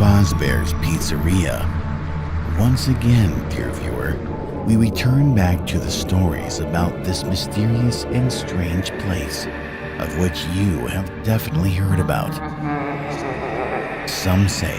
Fazbear's Pizzeria. Once again, dear viewer, we return back to the stories about this mysterious and strange place, of which you have definitely heard about. Some say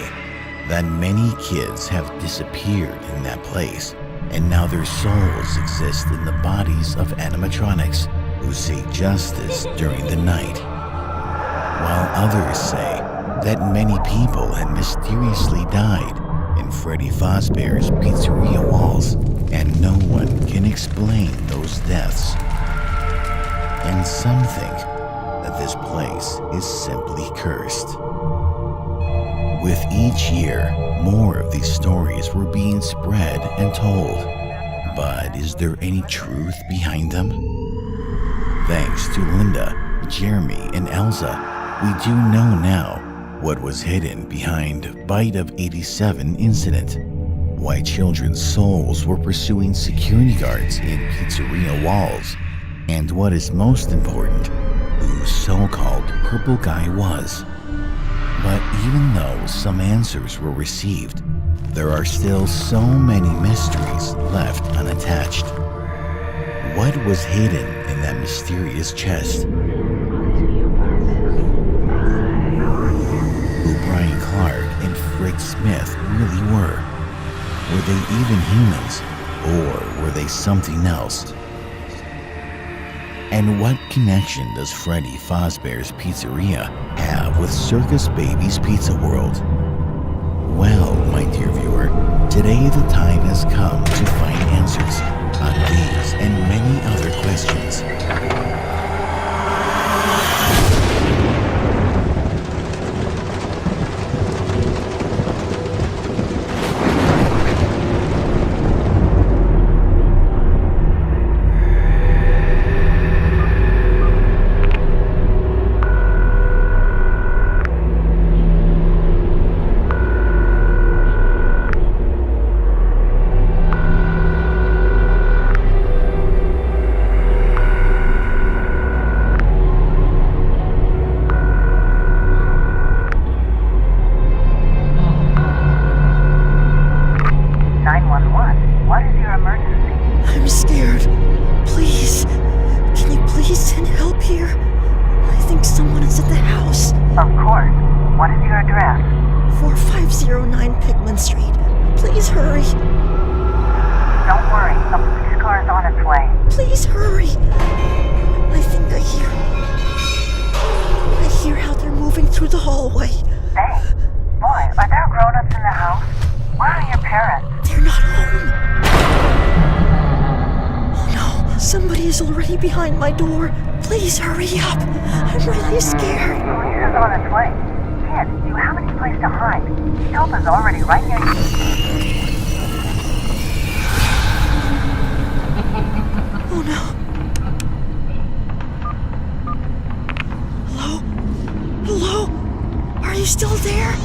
that many kids have disappeared in that place, and now their souls exist in the bodies of animatronics who seek justice during the night. While others say that many people had mysteriously died in Freddy Fazbear's Pizzeria walls, and no one can explain those deaths. And some think that this place is simply cursed. With each year, more of these stories were being spread and told. But is there any truth behind them? Thanks to Linda, Jeremy, and Elsa, we do know now what was hidden behind Bite of 87 incident, why children's souls were pursuing security guards in pizzeria walls, and what is most important, who so-called purple guy was. But even though some answers were received, there are still so many mysteries left unattached. What was hidden in that mysterious chest? Who Brian Clark and Fritz Smith really were? Were they even humans, or were they something else? And what connection does Freddy Fazbear's Pizzeria have with Circus Baby's Pizza World? Well, my dear viewer, today the time has come to find answers on these and many other questions. Behind my door. Please hurry up. I'm really scared. Police is on its way. Kid, you have any place to hide. Help is already right near you. Oh no. Hello? Hello? Are you still there?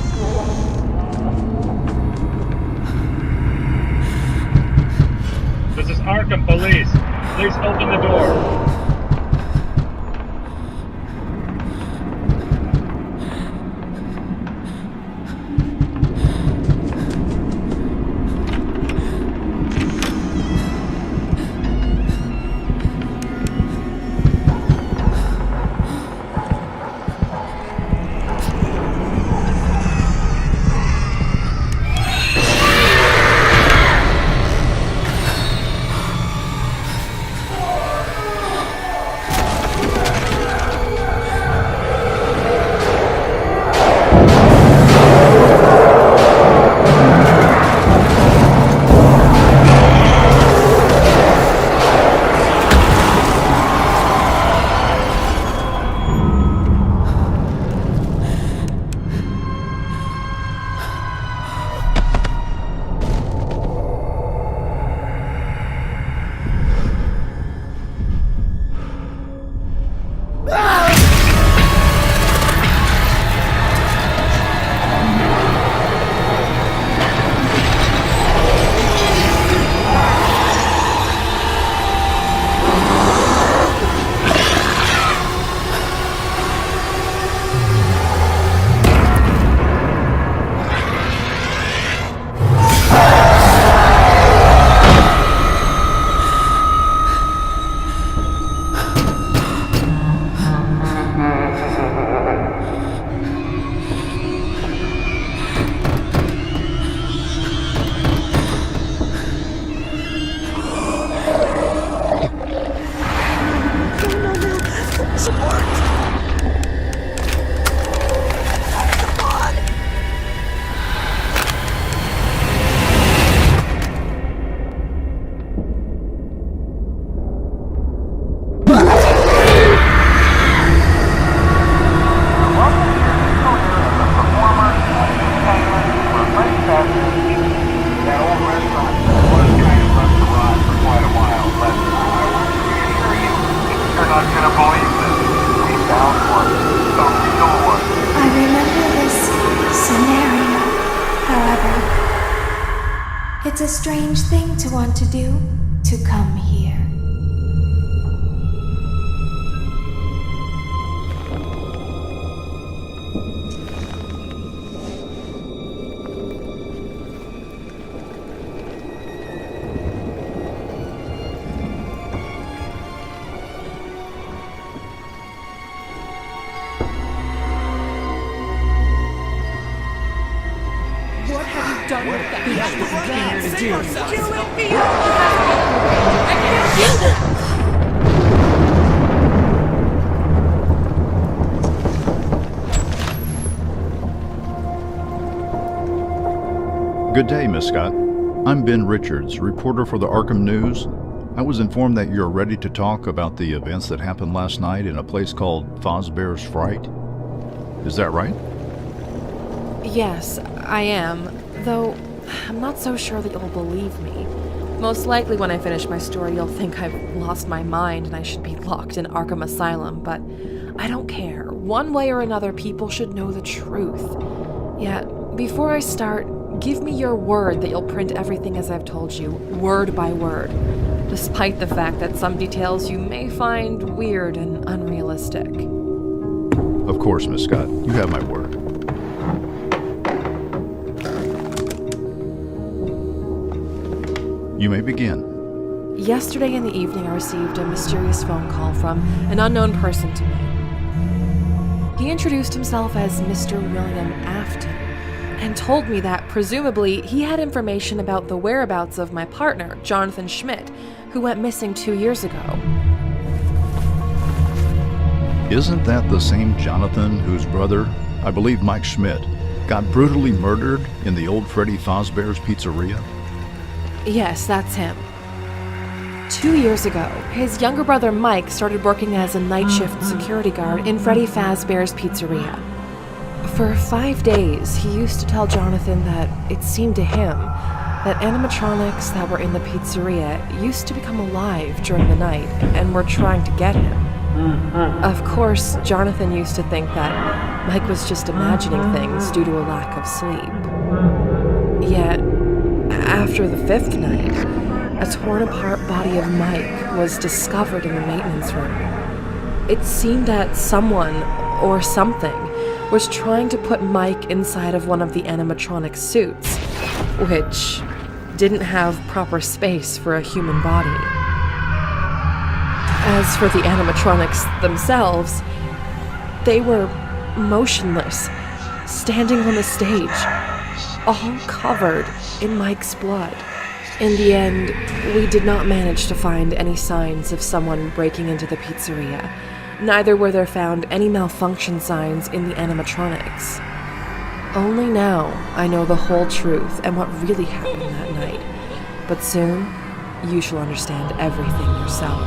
This is Arkham Police. Please open the door. a strange thing to want to do, to come here. Good day, Miss Scott. I'm Ben Richards, reporter for the Arkham News. I was informed that you're ready to talk about the events that happened last night in a place called Fosbear's Fright. Is that right? Yes, I am, though I'm not so sure that you'll believe me. Most likely when I finish my story, you'll think I've lost my mind and I should be locked in Arkham Asylum, but I don't care. One way or another, people should know the truth. Yet, before I start, give me your word that you'll print everything as I've told you, word by word, despite the fact that some details you may find weird and unrealistic. Of course, Miss Scott. You have my word. You may begin. Yesterday in the evening, I received a mysterious phone call from an unknown person to me. He introduced himself as Mr. William Afton, and told me that, presumably, he had information about the whereabouts of my partner, Jonathan Schmidt, who went missing 2 years ago. Isn't that the same Jonathan whose brother, I believe Mike Schmidt, got brutally murdered in the old Freddy Fazbear's Pizzeria? Yes, that's him. 2 years ago, his younger brother Mike started working as a night shift security guard in Freddy Fazbear's Pizzeria. For 5 days, he used to tell Jonathan that it seemed to him that animatronics that were in the pizzeria used to become alive during the night and were trying to get him. Of course, Jonathan used to think that Mike was just imagining things due to a lack of sleep. Yet, after the 5th night, a torn-apart body of Mike was discovered in the maintenance room. It seemed that someone, or something, was trying to put Mike inside of one of the animatronic suits, which didn't have proper space for a human body. As for the animatronics themselves, they were motionless, standing on the stage, all covered in Mike's blood. In the end, we did not manage to find any signs of someone breaking into the pizzeria. Neither were there found any malfunction signs in the animatronics. Only now I know the whole truth and what really happened that night. But soon, you shall understand everything yourself.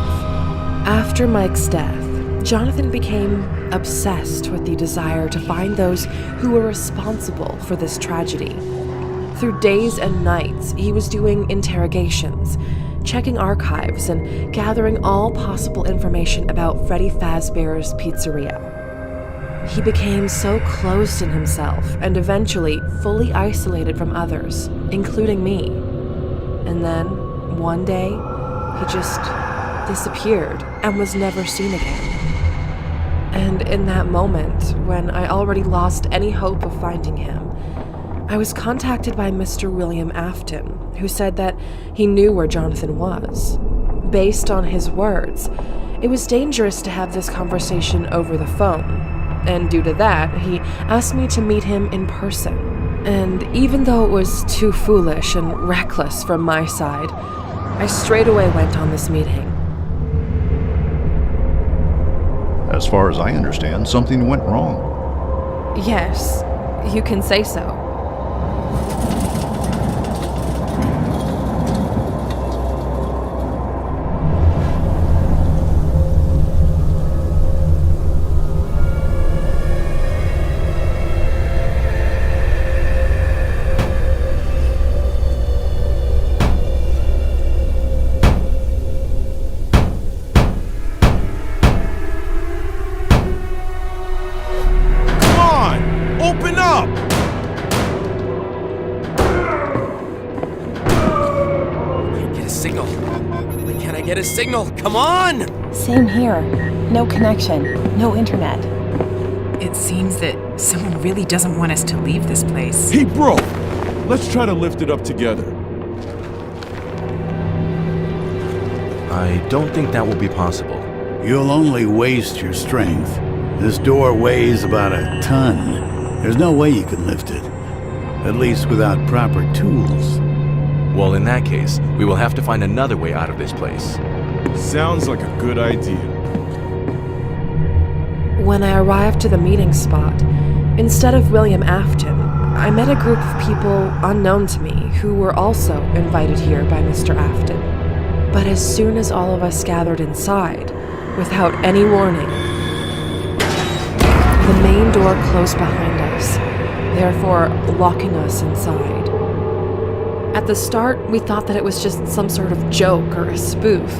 After Mike's death, Jonathan became obsessed with the desire to find those who were responsible for this tragedy. Through days and nights, he was doing interrogations, checking archives, and gathering all possible information about Freddy Fazbear's Pizzeria. He became so closed in himself and eventually fully isolated from others, including me. And then, one day, he just disappeared and was never seen again. And in that moment, when I already lost any hope of finding him, I was contacted by Mr. William Afton, who said that he knew where Jonathan was. Based on his words, it was dangerous to have this conversation over the phone, and due to that, he asked me to meet him in person. And even though it was too foolish and reckless from my side, I straight away went on this meeting. As far as I understand, something went wrong. Yes, you can say so. Open up! a signal. Come on! Same here. No connection, no internet. It seems that someone really doesn't want us to leave this place. Hey, bro! Let's try to lift it up together. I don't think that will be possible. You'll only waste your strength. This door weighs about a ton. There's no way you can lift it. At least without proper tools. Well, in that case, we will have to find another way out of this place. Sounds like a good idea. When I arrived to the meeting spot, instead of William Afton, I met a group of people unknown to me who were also invited here by Mr. Afton. But as soon as all of us gathered inside, without any warning, the main door closed behind us, therefore locking us inside. At the start, we thought that it was just some sort of joke or a spoof.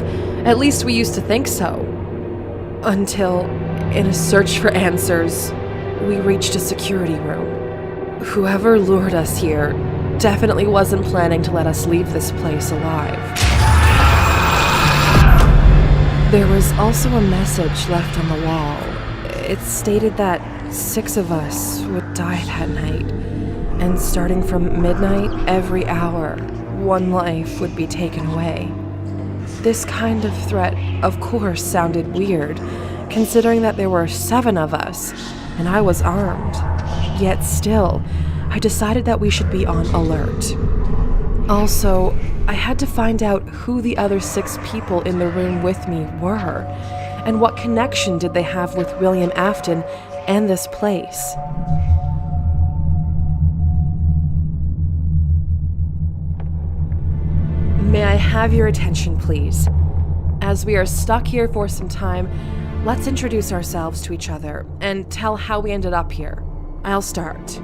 At least we used to think so. Until, in a search for answers, we reached a security room. Whoever lured us here definitely wasn't planning to let us leave this place alive. There was also a message left on the wall. It stated that 6 of us would die that night. And starting from midnight, every hour, 1 life would be taken away. This kind of threat, of course, sounded weird, considering that there were 7 of us, and I was armed. Yet still, I decided that we should be on alert. Also, I had to find out who the other 6 people in the room with me were, and what connection did they have with William Afton and this place. May I have your attention, please? As we are stuck here for some time, let's introduce ourselves to each other and tell how we ended up here. I'll start.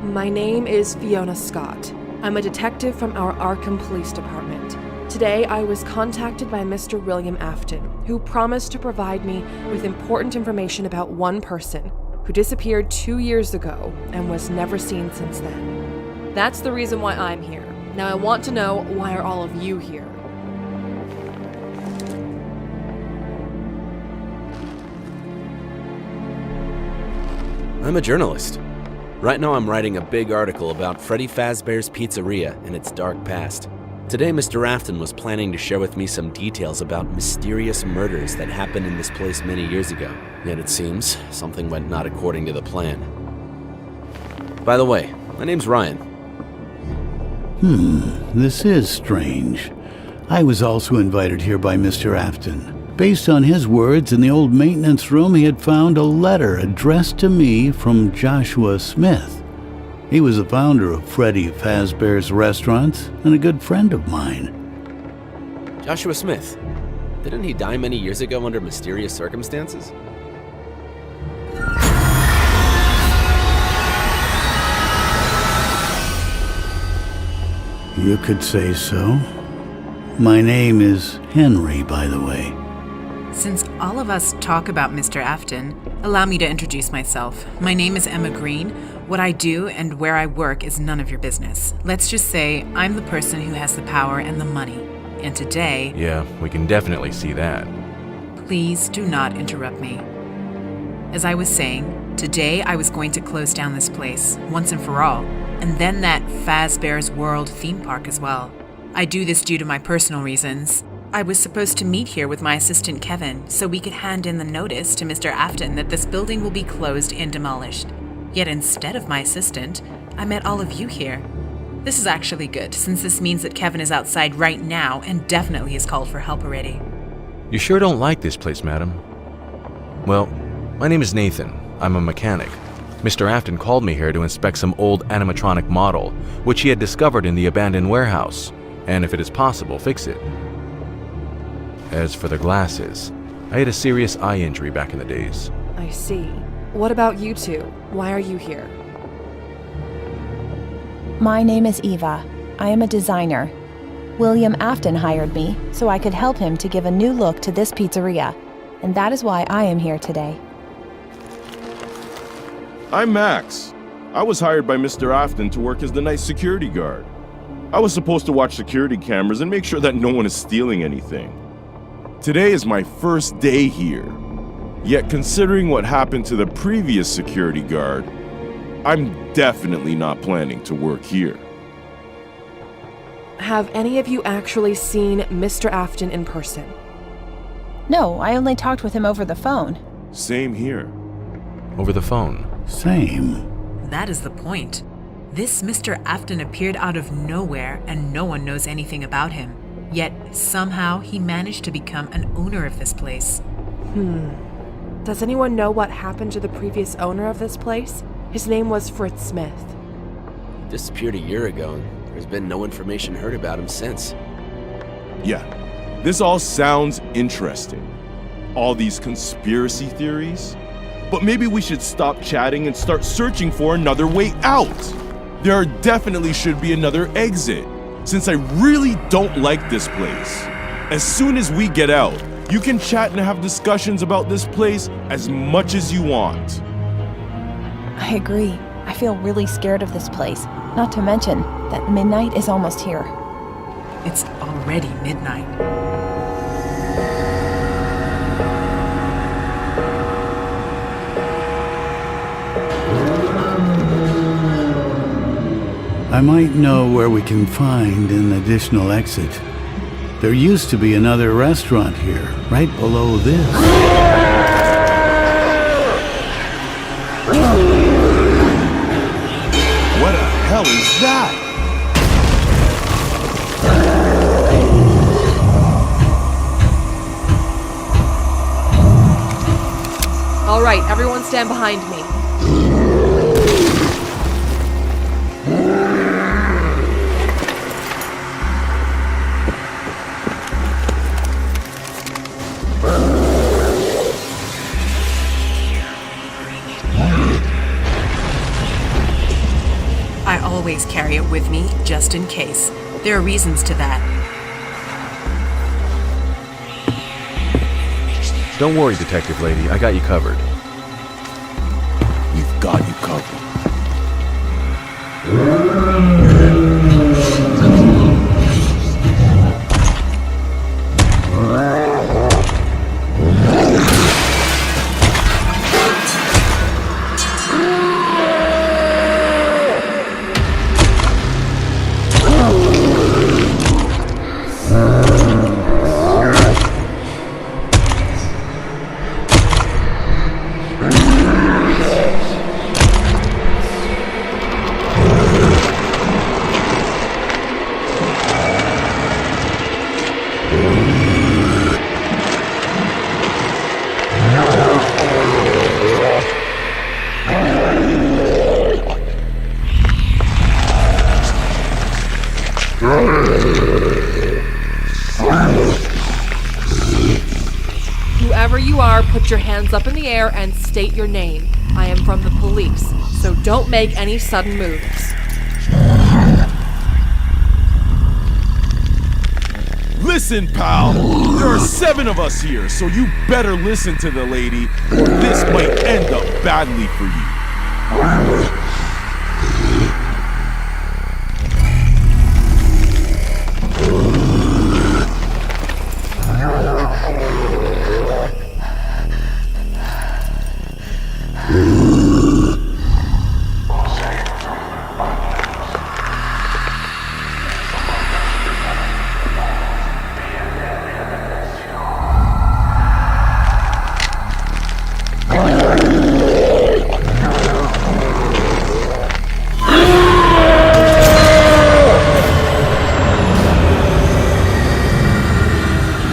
My name is Fiona Scott. I'm a detective from our Arkham Police Department. Today, I was contacted by Mr. William Afton, who promised to provide me with important information about one person who disappeared 2 years ago and was never seen since then. That's the reason why I'm here. Now I want to know, why are all of you here? I'm a journalist. Right now I'm writing a big article about Freddy Fazbear's Pizzeria and its dark past. Today Mr. Afton was planning to share with me some details about mysterious murders that happened in this place many years ago. Yet it seems something went not according to the plan. By the way, my name's Ryan. This is strange. I was also invited here by Mr. Afton. Based on his words, in the old maintenance room he had found a letter addressed to me from Joshua Smith. He was the founder of Freddy Fazbear's Restaurants and a good friend of mine. Joshua Smith. Didn't he die many years ago under mysterious circumstances? You could say so. My name is Henry, by the way. Since all of us talk about Mr. Afton, allow me to introduce myself. My name is Emma Green. What I do and where I work is none of your business. Let's just say I'm the person who has the power and the money. And today... Yeah, we can definitely see that. Please do not interrupt me. As I was saying, today I was going to close down this place, once and for all, and then that Fazbear's World theme park as well. I do this due to my personal reasons. I was supposed to meet here with my assistant Kevin, so we could hand in the notice to Mr. Afton that this building will be closed and demolished. Yet instead of my assistant, I met all of you here. This is actually good, since this means that Kevin is outside right now and definitely has called for help already. You sure don't like this place, madam? Well, my name is Nathan. I'm a mechanic. Mr. Afton called me here to inspect some old animatronic model, which he had discovered in the abandoned warehouse, and if it is possible, fix it. As for the glasses, I had a serious eye injury back in the days. I see. What about you two? Why are you here? My name is Eva. I am a designer. William Afton hired me so I could help him to give a new look to this pizzeria, and that is why I am here today. I'm Max. I was hired by Mr. Afton to work as the night security guard. I was supposed to watch security cameras and make sure that no one is stealing anything. Today is my first day here. Yet considering what happened to the previous security guard, I'm definitely not planning to work here. Have any of you actually seen Mr. Afton in person? No, I only talked with him over the phone. Same here. Over the phone. Same. That is the point. This Mr. Afton appeared out of nowhere and no one knows anything about him. Yet somehow he managed to become an owner of this place. Does anyone know what happened to the previous owner of this place? His name was Fritz Smith. He disappeared a year ago, and there's been no information heard about him since. Yeah, this all sounds interesting. All these conspiracy theories. But maybe we should stop chatting and start searching for another way out. There definitely should be another exit, since I really don't like this place. As soon as we get out, you can chat and have discussions about this place as much as you want. I agree. I feel really scared of this place. Not to mention that midnight is almost here. It's already midnight. I might know where we can find an additional exit. There used to be another restaurant here, right below this. What the hell is that? All right, everyone stand behind me. I always carry it with me, just in case. There are reasons to that. Don't worry, Detective Lady. I got you covered. We've got you covered. Whoever you are, put your hands up in the air and state your name. I am from the police, so don't make any sudden moves. Listen, pal! There are 7 of us here, so you better listen to the lady, or this might end up badly for you.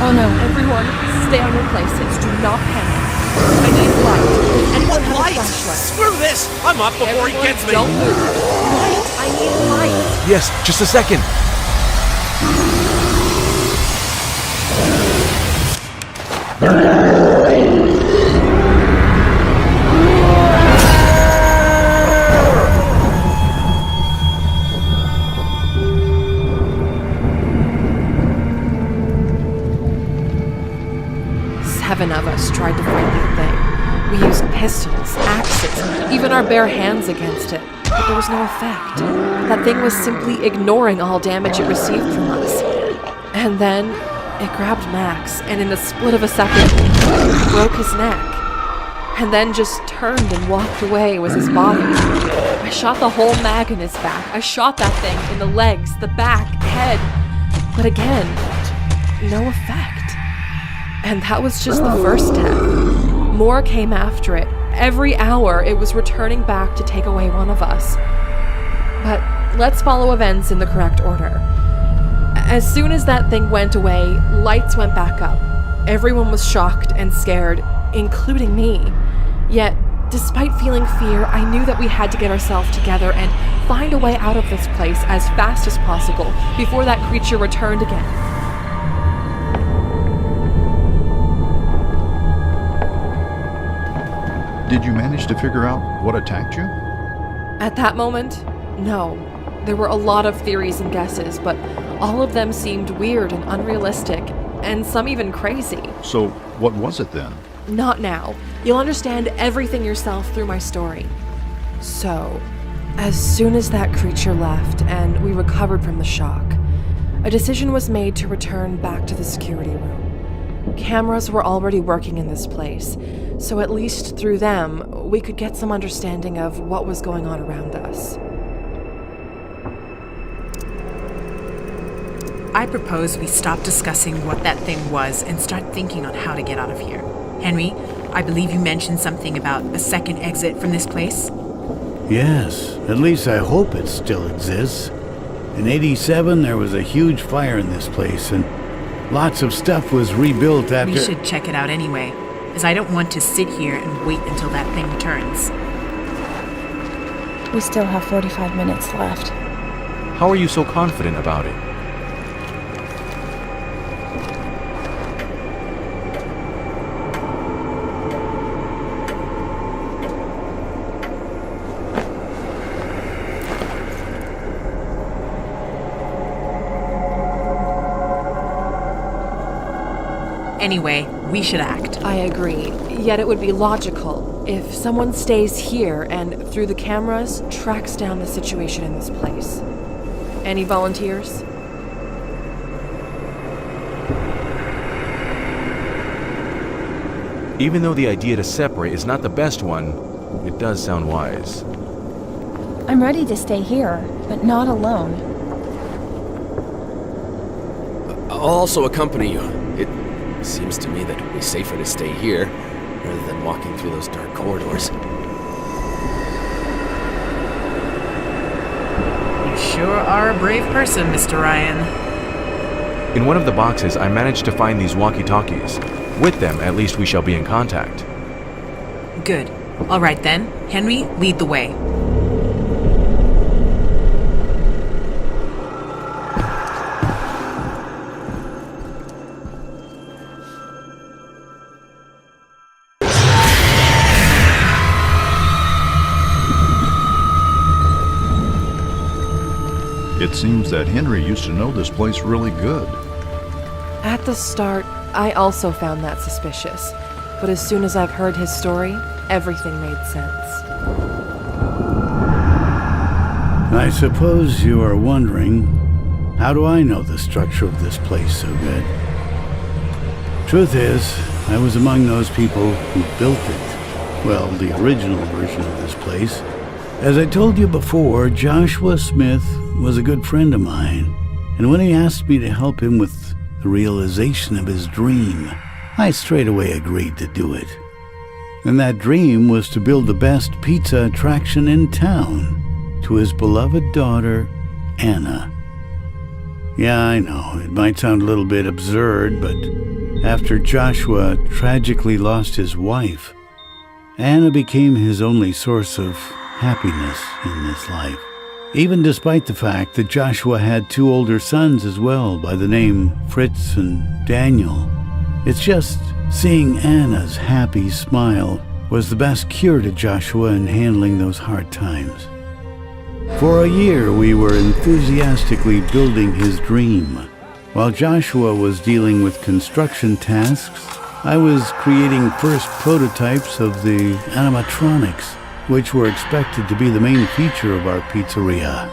Oh no, everyone, stay on your places. Do not panic. I need light. Does anyone have a flashlight? Screw this! I'm up before Everyone, he gets me! don't move. Light! I need light. Yes, just a second. Seven of us tried to fight that thing. We used pistols, axes, even our bare hands against it, but there was no effect. That thing was simply ignoring all damage it received from us. And then It grabbed Max, and in the split of a second, broke his neck. And then just turned and walked away with his body. I shot the whole mag in his back. I shot that thing in the legs, the back, head. But again, no effect. And that was just the first death. More came after it. Every hour, it was returning back to take away one of us. But let's follow events in the correct order. As soon as that thing went away, lights went back up. Everyone was shocked and scared, including me. Yet, despite feeling fear, I knew that we had to get ourselves together and find a way out of this place as fast as possible before that creature returned again. Did you manage to figure out what attacked you? At that moment, no. There were a lot of theories and guesses, but all of them seemed weird and unrealistic, and some even crazy. So, what was it then? Not now. You'll understand everything yourself through my story. So, as soon as that creature left and we recovered from the shock, a decision was made to return back to the security room. Cameras were already working in this place, so at least through them, we could get some understanding of what was going on around us. I propose we stop discussing what that thing was and start thinking on how to get out of here. Henry, I believe you mentioned something about a second exit from this place? Yes, at least I hope it still exists. In '87, there was a huge fire in this place, and lots of stuff was rebuilt after... We should check it out anyway, as I don't want to sit here and wait until that thing returns. We still have 45 minutes left. How are you so confident about it? Anyway, we should act. I agree. Yet it would be logical if someone stays here and, through the cameras, tracks down the situation in this place. Any volunteers? Even though the idea to separate is not the best one, it does sound wise. I'm ready to stay here, but not alone. I'll also accompany you. It seems to me that it would be safer to stay here rather than walking through those dark corridors. You sure are a brave person, Mr. Ryan. In one of the boxes, I managed to find these walkie-talkies. With them, at least we shall be in contact. Good. All right then. Henry, lead the way. It seems that Henry used to know this place really good. At the start, I also found that suspicious. But as soon as I've heard his story, everything made sense. I suppose you are wondering, how do I know the structure of this place so good? Truth is, I was among those people who built it. Well, the original version of this place. As I told you before, Joshua Smith was a good friend of mine, and when he asked me to help him with the realization of his dream, I straight away agreed to do it. And that dream was to build the best pizza attraction in town to his beloved daughter, Anna. Yeah, I know, it might sound a little bit absurd, but after Joshua tragically lost his wife, Anna became his only source of happiness in this life. Even despite the fact that Joshua had two older sons as well by the name Fritz and Daniel. It's just seeing Anna's happy smile was the best cure to Joshua in handling those hard times. For a year we were enthusiastically building his dream. While Joshua was dealing with construction tasks, I was creating first prototypes of the animatronics, which were expected to be the main feature of our pizzeria.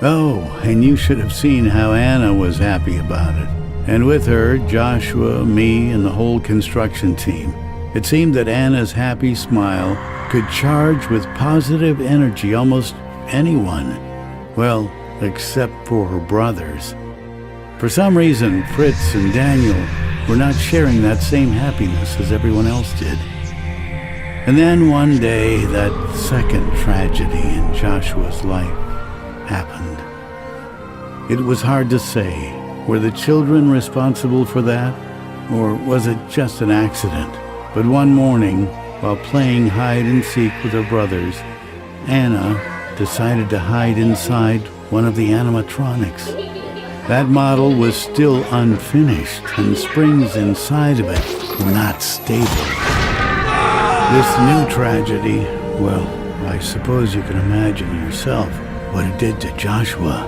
Oh, and you should have seen how Anna was happy about it. and with her, Joshua, me, and the whole construction team. It seemed that Anna's happy smile could charge with positive energy almost anyone. Well, except for her brothers. For some reason, Fritz and Daniel were not sharing that same happiness as everyone else did. And then one day, that second tragedy in Joshua's life happened. It was hard to say. Were the children responsible for that? Or was it just an accident? But one morning, while playing hide and seek with her brothers, Anna decided to hide inside one of the animatronics. That model was still unfinished, and springs inside of it were not stable. This new tragedy, well, I suppose you can imagine yourself what it did to Joshua.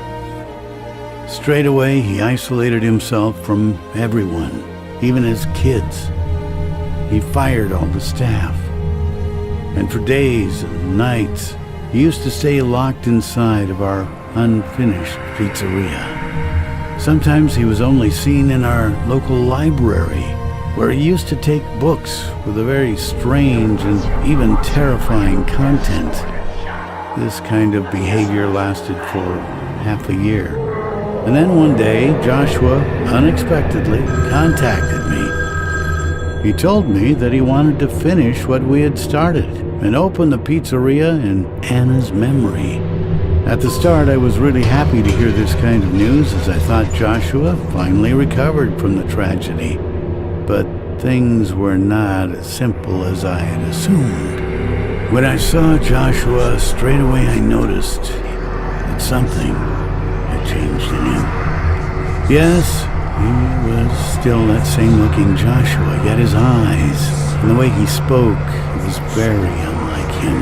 Straight away, he isolated himself from everyone, even his kids. He fired all the staff. And for days and nights, he used to stay locked inside of our unfinished pizzeria. Sometimes he was only seen in our local library, where he used to take books with a very strange and even terrifying content. This kind of behavior lasted for half a year. And then one day, Joshua unexpectedly contacted me. He told me that he wanted to finish what we had started and open the pizzeria in Anna's memory. At the start, I was really happy to hear this kind of news, as I thought Joshua finally recovered from the tragedy. But things were not as simple as I had assumed. When I saw Joshua, straight away I noticed that something had changed in him. Yes, he was still that same-looking Joshua, yet his eyes and the way he spoke was very unlike him.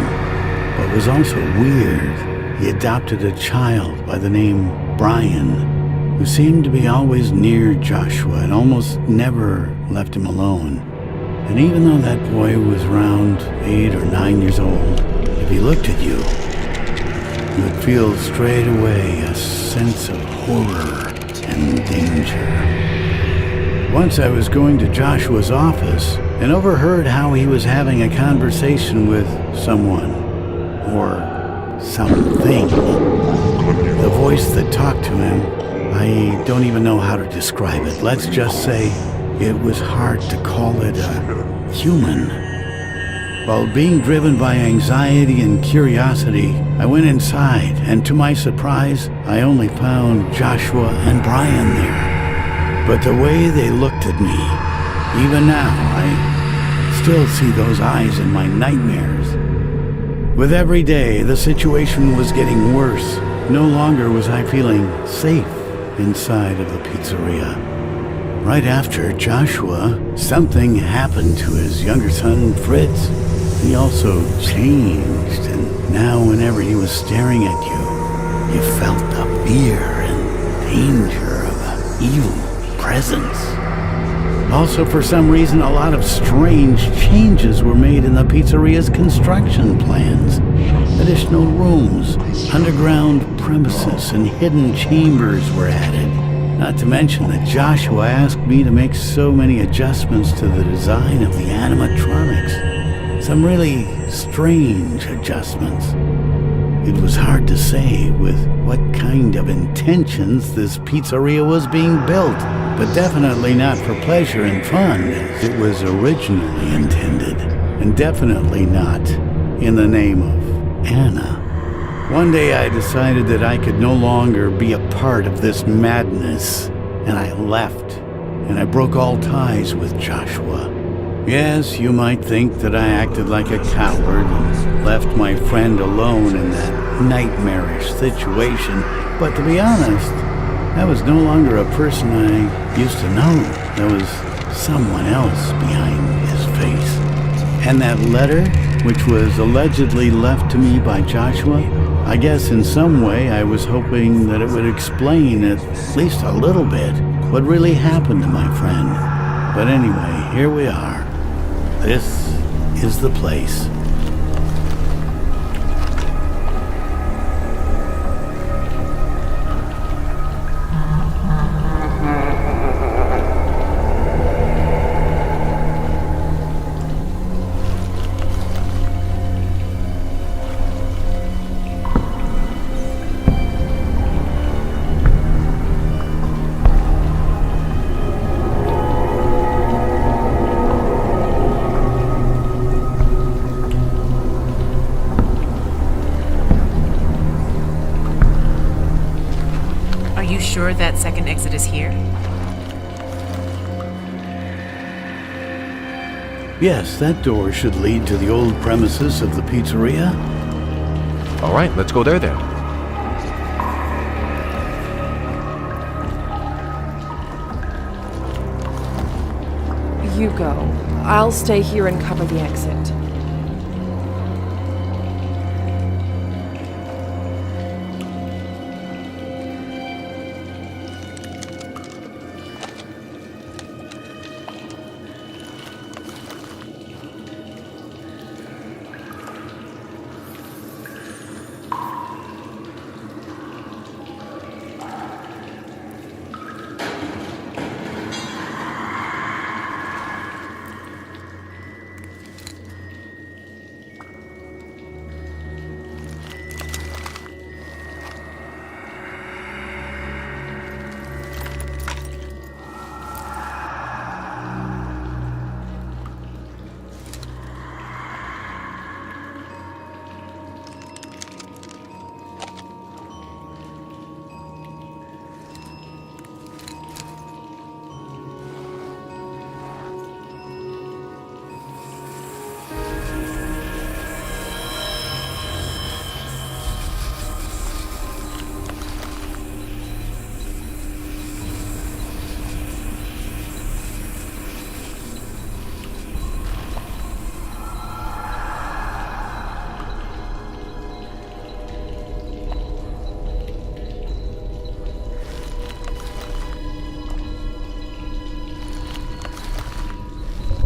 But was also weird. He adopted a child by the name Brian, who seemed to be always near Joshua and almost never left him alone. And even though that boy was around 8 or 9 years old, if he looked at you, you would feel straight away a sense of horror and danger. Once I was going to Joshua's office and overheard how he was having a conversation with someone, or something. The voice that talked to him, I don't even know how to describe it. Let's just say it was hard to call it a human. While being driven by anxiety and curiosity, I went inside, and to my surprise, I only found Joshua and Brian there. But the way they looked at me, even now, I still see those eyes in my nightmares. With every day, the situation was getting worse. No longer was I feeling safe inside of the pizzeria. Right after Joshua, something happened to his younger son, Fritz. He also changed, and now whenever he was staring at you, you felt the fear and danger of an evil presence. Also, for some reason, a lot of strange changes were made in the pizzeria's construction plans. Additional rooms, underground premises, and hidden chambers were added. Not to mention that Joshua asked me to make so many adjustments to the design of the animatronics. Some really strange adjustments. It was hard to say with what kind of intentions this pizzeria was being built, but definitely not for pleasure and fun as it was originally intended, and definitely not in the name of Anna. One day I decided that I could no longer be a part of this madness, and I left, and I broke all ties with Joshua. Yes, you might think that I acted like a coward and left my friend alone in that nightmarish situation, but to be honest, that was no longer a person I used to know. There was someone else behind his face. And that letter, which was allegedly left to me by Joshua, I guess in some way I was hoping that it would explain at least a little bit what really happened to my friend. But anyway, here we are. This is the place. sure that second exit is here? Yes, that door should lead to the old premises of the pizzeria. All right, let's go there then. You go. I'll stay here and cover the exit.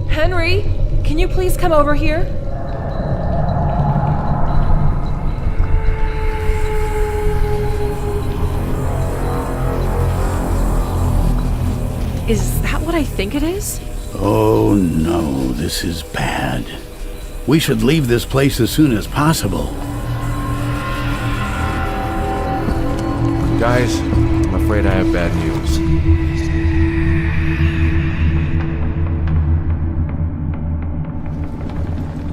Henry, can you please come over here? Is that what I think it is? Oh no, this is bad. We should leave this place as soon as possible. Guys, I'm afraid I have bad news.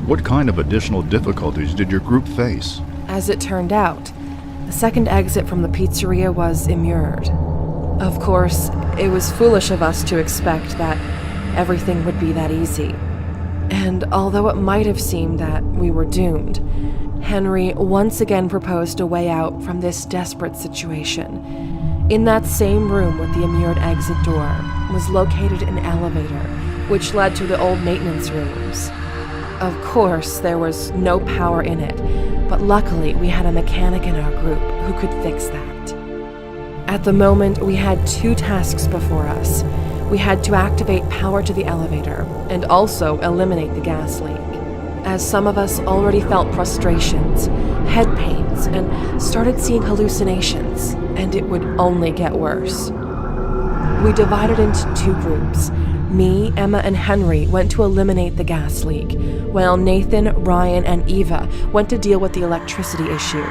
What kind of additional difficulties did your group face? As it turned out, the second exit from the pizzeria was immured. Of course, it was foolish of us to expect that everything would be that easy. And although it might have seemed that we were doomed, Henry once again proposed a way out from this desperate situation. In that same room with the immured exit door was located an elevator, which led to the old maintenance rooms. Of course, there was no power in it, but luckily we had a mechanic in our group who could fix that. At the moment, we had two tasks before us. We had to activate power to the elevator and also eliminate the gas leak, as some of us already felt frustrations, head pains, and started seeing hallucinations, and it would only get worse. We divided into two groups. Me, Emma, and Henry went to eliminate the gas leak, while Nathan, Ryan, and Eva went to deal with the electricity issue.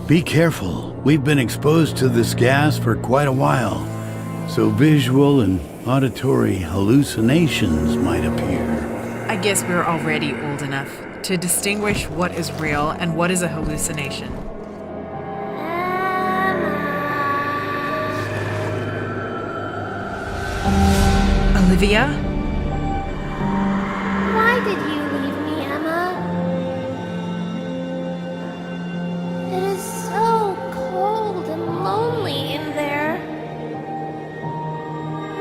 Be careful. We've been exposed to this gas for quite a while, so visual and auditory hallucinations might appear. I guess we're already old enough to distinguish what is real and what is a hallucination. Olivia? Why did you leave me, Emma? It is so cold and lonely in there.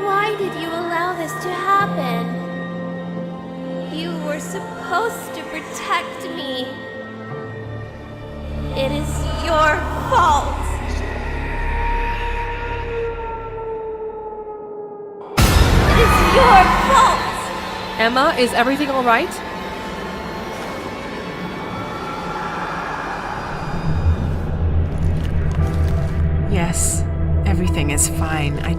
Why did you allow this to happen? You were supposed to protect me. It is your fault. It is your fault. Emma, is everything all right? Yes, everything is fine. I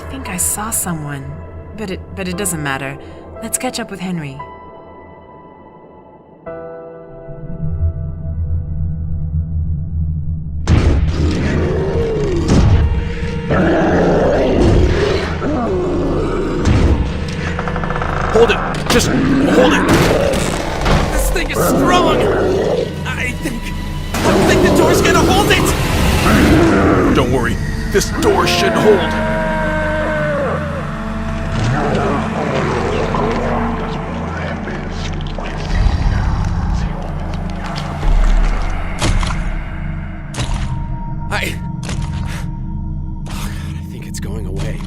think I saw someone. But it doesn't matter. Let's catch up with Henry. Just hold it. This thing is strong! I think the door's gonna hold it! Don't worry, this door should hold. I think it's going away.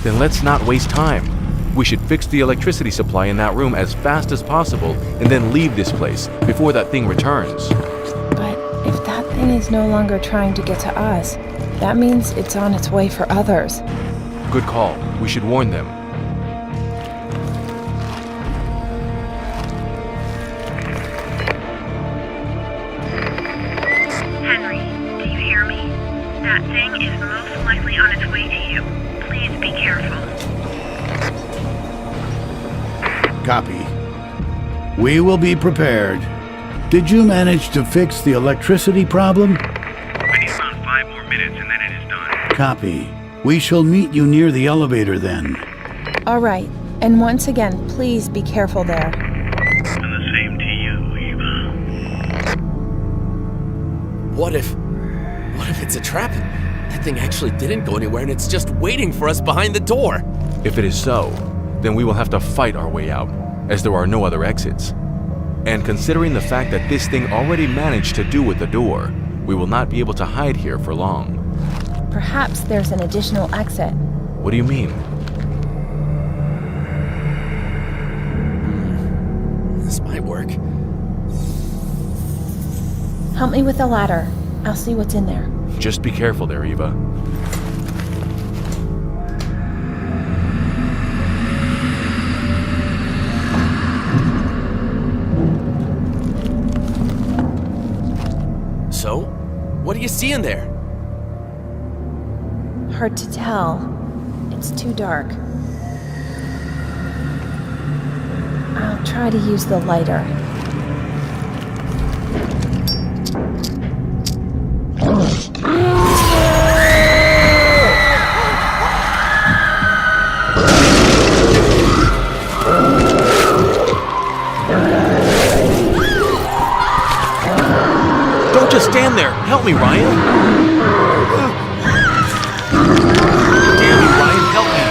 Then let's not waste time. We should fix the electricity supply in that room as fast as possible and then leave this place before that thing returns. But if that thing is no longer trying to get to us, that means it's on its way for others. Good call. We should warn them. Henry, do you hear me? That thing is most likely on its way to you. Please be careful. Copy. We will be prepared. Did you manage to fix the electricity problem? I need about 5 more minutes and then it is done. Copy. We shall meet you near the elevator then. All right. And once again, please be careful there. And the same to you, Eva. What if it's a trap? That thing actually didn't go anywhere and it's just waiting for us behind the door. If it is so, then we will have to fight our way out, as there are no other exits. And considering the fact that this thing already managed to do with the door, we will not be able to hide here for long. Perhaps there's an additional exit. What do you mean? This might work. Help me with the ladder. I'll see what's in there. Just be careful there, Eva. So, what do you see in there? Hard to tell. It's too dark. I'll try to use the lighter. Don't just stand there! Help me, Ryan! Damn you, Ryan, help me!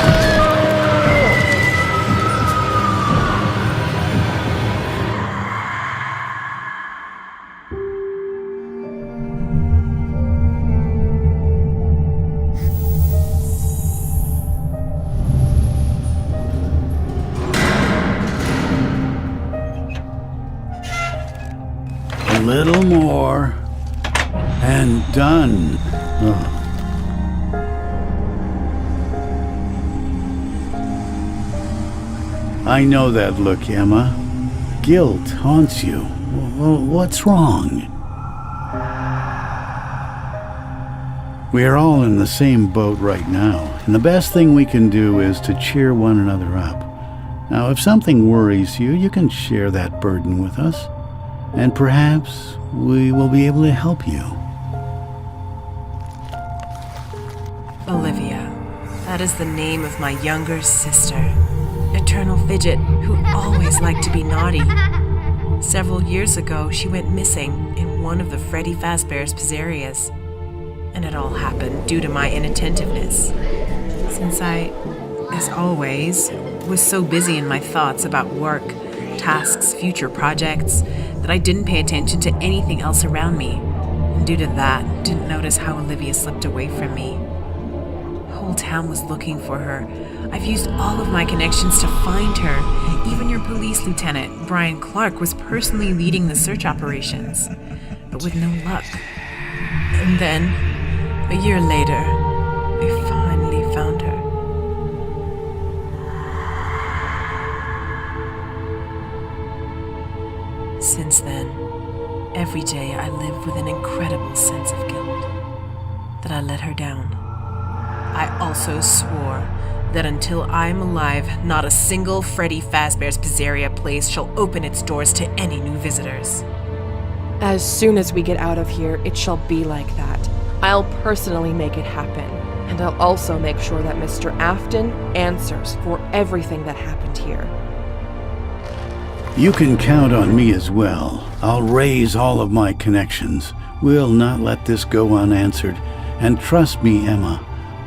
A little more. And done. Oh. I know that look, Emma. Guilt haunts you. What's wrong? We are all in the same boat right now, and the best thing we can do is to cheer one another up. Now, if something worries you, you can share that burden with us, and perhaps we will be able to help you. Olivia. That is the name of my younger sister. Eternal Fidget, who always liked to be naughty. Several years ago, she went missing in one of the Freddy Fazbear's pizzerias. And it all happened due to my inattentiveness. Since I, as always, was so busy in my thoughts about work, tasks, future projects, that I didn't pay attention to anything else around me. And due to that, didn't notice how Olivia slipped away from me. The whole town was looking for her. I've used all of my connections to find her. Even your police lieutenant, Brian Clark, was personally leading the search operations. But with no luck. And then, a year later, we finally found her. Since then, every day I live with an incredible sense of guilt that I let her down. I also swore that until I am alive, not a single Freddy Fazbear's Pizzeria place shall open its doors to any new visitors. As soon as we get out of here, it shall be like that. I'll personally make it happen. And I'll also make sure that Mr. Afton answers for everything that happened here. You can count on me as well. I'll raise all of my connections. We'll not let this go unanswered. And trust me, Emma,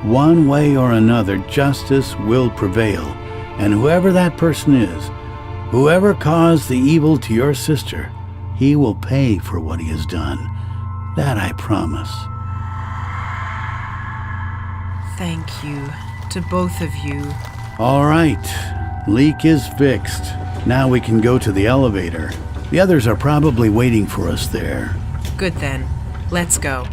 one way or another, justice will prevail. And whoever that person is, whoever caused the evil to your sister, he will pay for what he has done. That I promise. Thank you to both of you. All right, leak is fixed. Now we can go to the elevator. The others are probably waiting for us there. Good then. Let's go.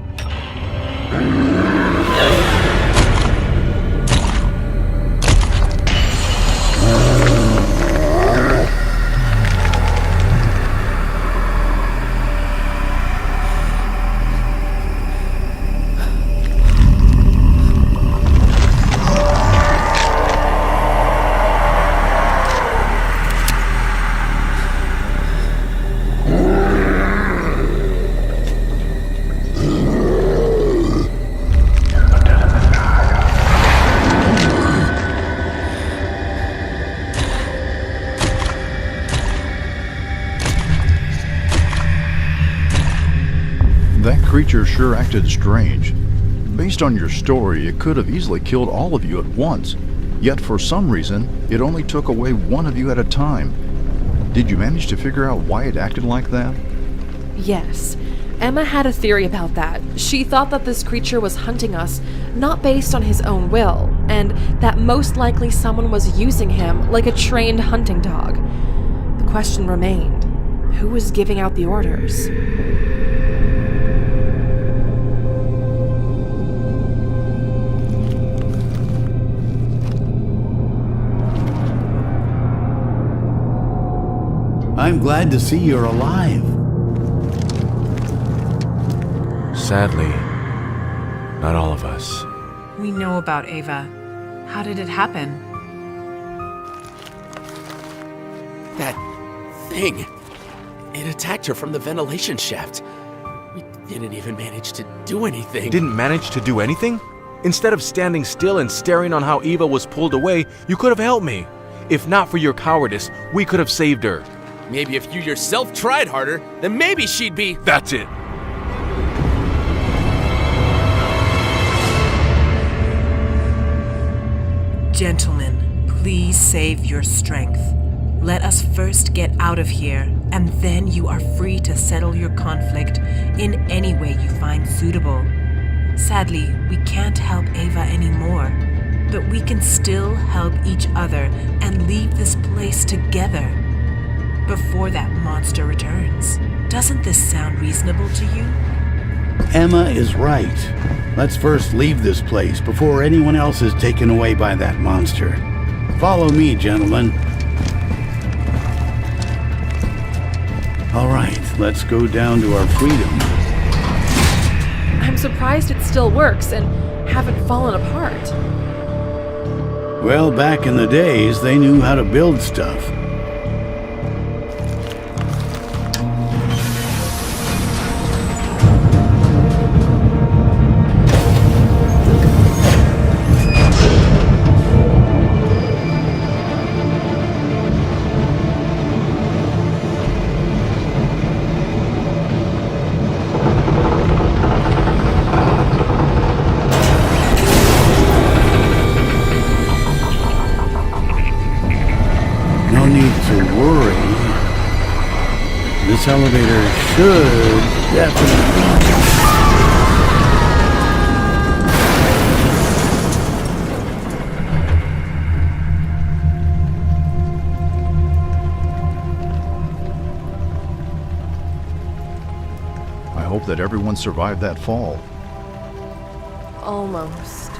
That creature sure acted strange. Based on your story, it could have easily killed all of you at once. Yet for some reason, it only took away one of you at a time. Did you manage to figure out why it acted like that? Yes. Emma had a theory about that. She thought that this creature was hunting us, not based on his own will, and that most likely someone was using him like a trained hunting dog. The question remained, who was giving out the orders? I'm glad to see you're alive. Sadly, not all of us. We know about Ava. How did it happen? That thing. It attacked her from the ventilation shaft. We didn't even manage to do anything. Didn't manage to do anything? Instead of standing still and staring on how Eva was pulled away, you could have helped me. If not for your cowardice, we could have saved her. Maybe if you yourself tried harder, then maybe she'd be... That's it. Gentlemen, please save your strength. Let us first get out of here, and then you are free to settle your conflict in any way you find suitable. Sadly, we can't help Ava anymore, but we can still help each other and leave this place together before that monster returns. Doesn't this sound reasonable to you? Emma is right. Let's first leave this place before anyone else is taken away by that monster. Follow me, gentlemen. All right, let's go down to our freedom. I'm surprised it still works and haven't fallen apart. Well, back in the days, they knew how to build stuff. This elevator should definitely... I hope that everyone survived that fall. Almost.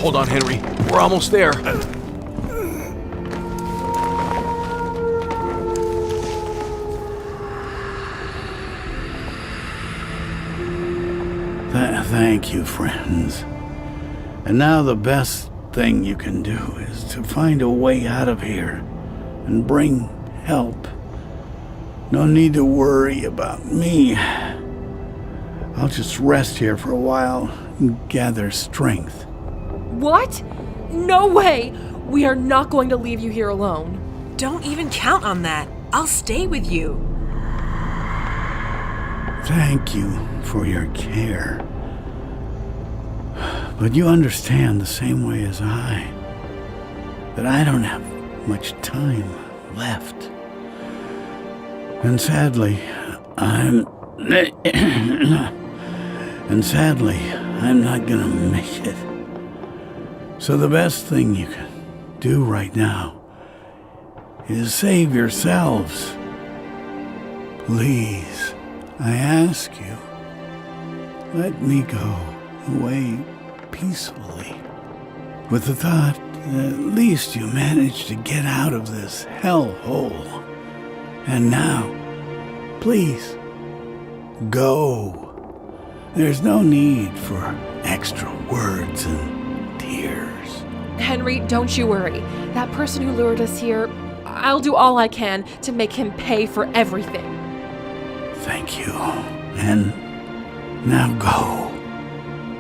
Hold on, Henry. We're almost there. Thank you, friends. And now the best thing you can do is to find a way out of here and bring help. No need to worry about me. I'll just rest here for a while and gather strength. What? No way! We are not going to leave you here alone. Don't even count on that. I'll stay with you. Thank you for your care. But you understand the same way as I, that I don't have much time left. And sadly, I'm not gonna make it. So the best thing you can do right now is save yourselves. Please, I ask you, let me go away peacefully, with the thought that at least you managed to get out of this hellhole. And now, please, go. There's no need for extra words and tears. Henry, don't you worry. That person who lured us here, I'll do all I can to make him pay for everything. Thank you. And now go.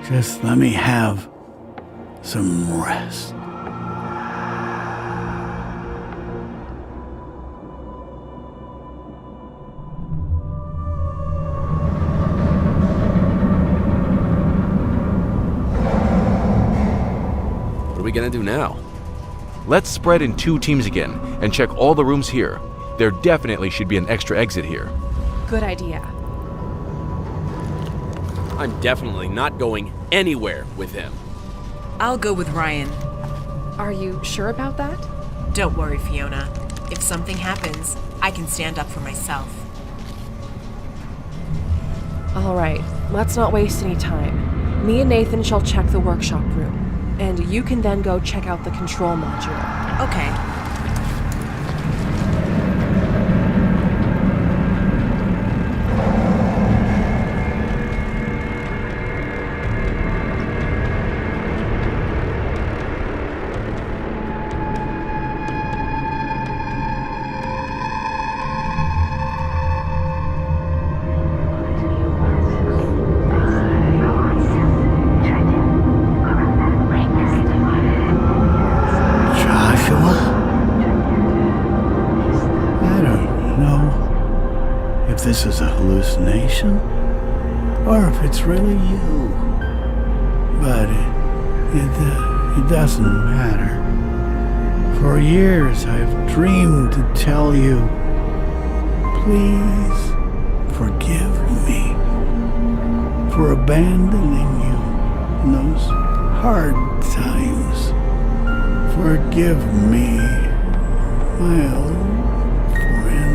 Just let me have some rest. What are we gonna do now? Let's spread in 2 teams again and check all the rooms here. There definitely should be an extra exit here. Good idea. I'm definitely not going anywhere with him. I'll go with Ryan. Are you sure about that? Don't worry, Fiona. If something happens, I can stand up for myself. All right, let's not waste any time. Me and Nathan shall check the workshop room, and you can then go check out the control module. Okay. This is a hallucination, or if it's really you. But it doesn't matter. For years I've dreamed to tell you, please forgive me for abandoning you in those hard times. Forgive me, my old friend.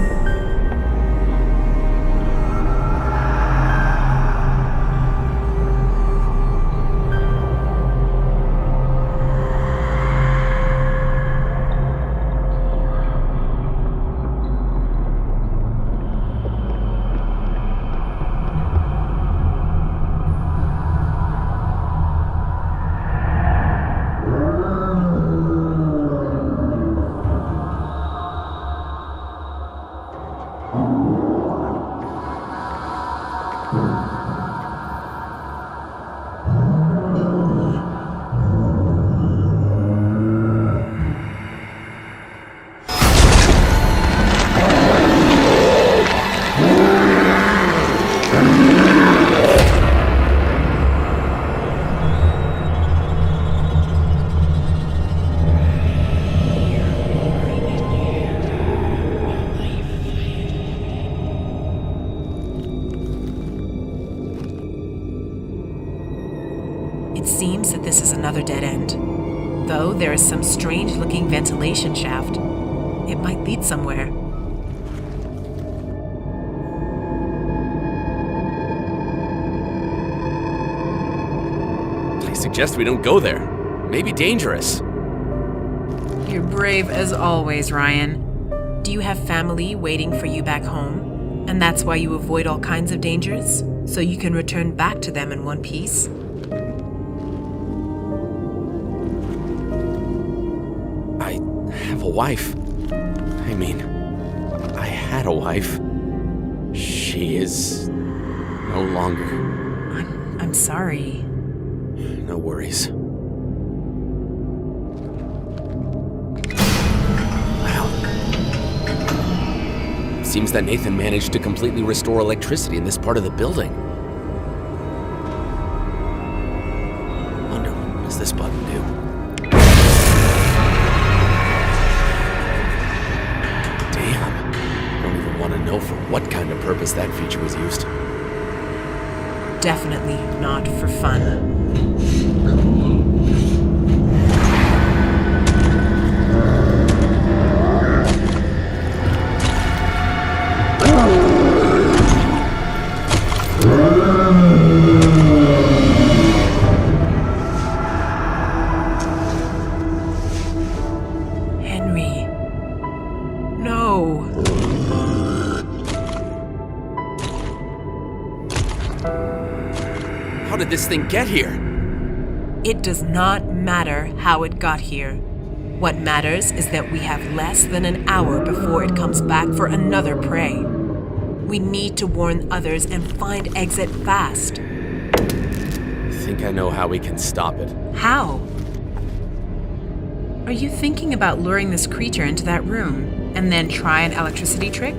It seems that this is another dead end. Though there is some strange-looking ventilation shaft. It might lead somewhere. I suggest we don't go there. Maybe dangerous. You're brave as always, Ryan. Do you have family waiting for you back home? And that's why you avoid all kinds of dangers? So you can return back to them in one piece? I have a wife. I mean, I had a wife. She is no longer. I'm sorry. No worries. Wow. Seems that Nathan managed to completely restore electricity in this part of the building. Wonder what does this button do? Damn. I don't even want to know for what kind of purpose that feature was used. Definitely not for fun. Henry. No. How did this thing get here? It does not matter how it got here. What matters is that we have less than an hour before it comes back for another prey. We need to warn others and find exit fast. I think I know how we can stop it. How? Are you thinking about luring this creature into that room and then try an electricity trick?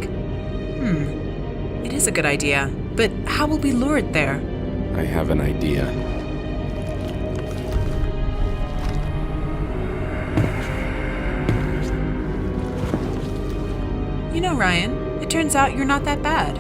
It is a good idea, but how will we lure it there? I have an idea. You know, Ryan, it turns out you're not that bad.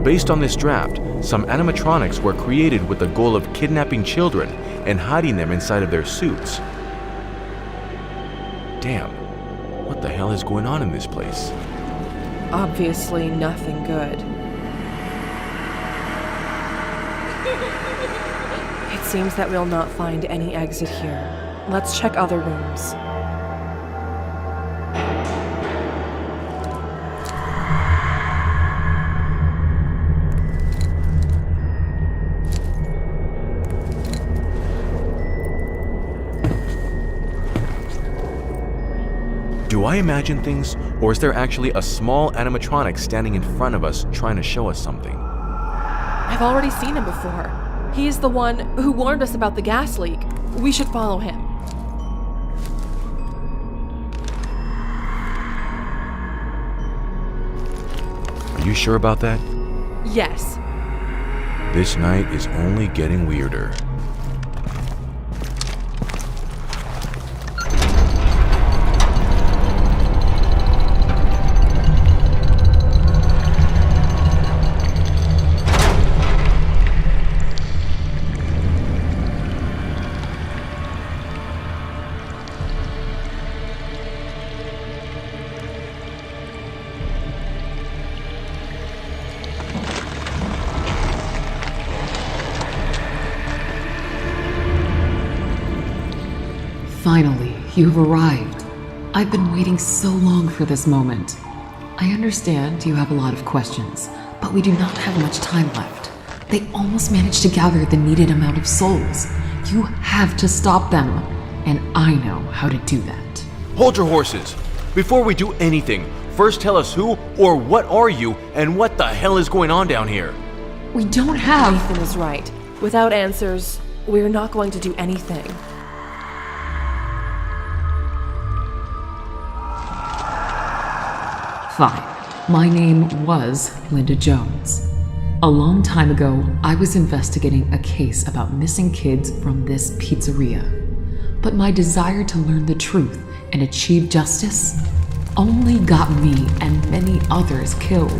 Based on this draft, some animatronics were created with the goal of kidnapping children and hiding them inside of their suits. Damn, what the hell is going on in this place? Obviously nothing good. It seems that we'll not find any exit here. Let's check other rooms. Do I imagine things, or is there actually a small animatronic standing in front of us trying to show us something? I've already seen him before. He's the one who warned us about the gas leak. We should follow him. Are you sure about that? Yes. This night is only getting weirder. Finally, you've arrived. I've been waiting so long for this moment. I understand you have a lot of questions, but we do not have much time left. They almost managed to gather the needed amount of souls. You have to stop them, and I know how to do that. Hold your horses! Before we do anything, first tell us who or what are you and what the hell is going on down here? We don't have... Nathan is right. Without answers, we're not going to do anything. Fine. My name was Linda Jones. A long time ago, I was investigating a case about missing kids from this pizzeria. But my desire to learn the truth and achieve justice only got me and many others killed.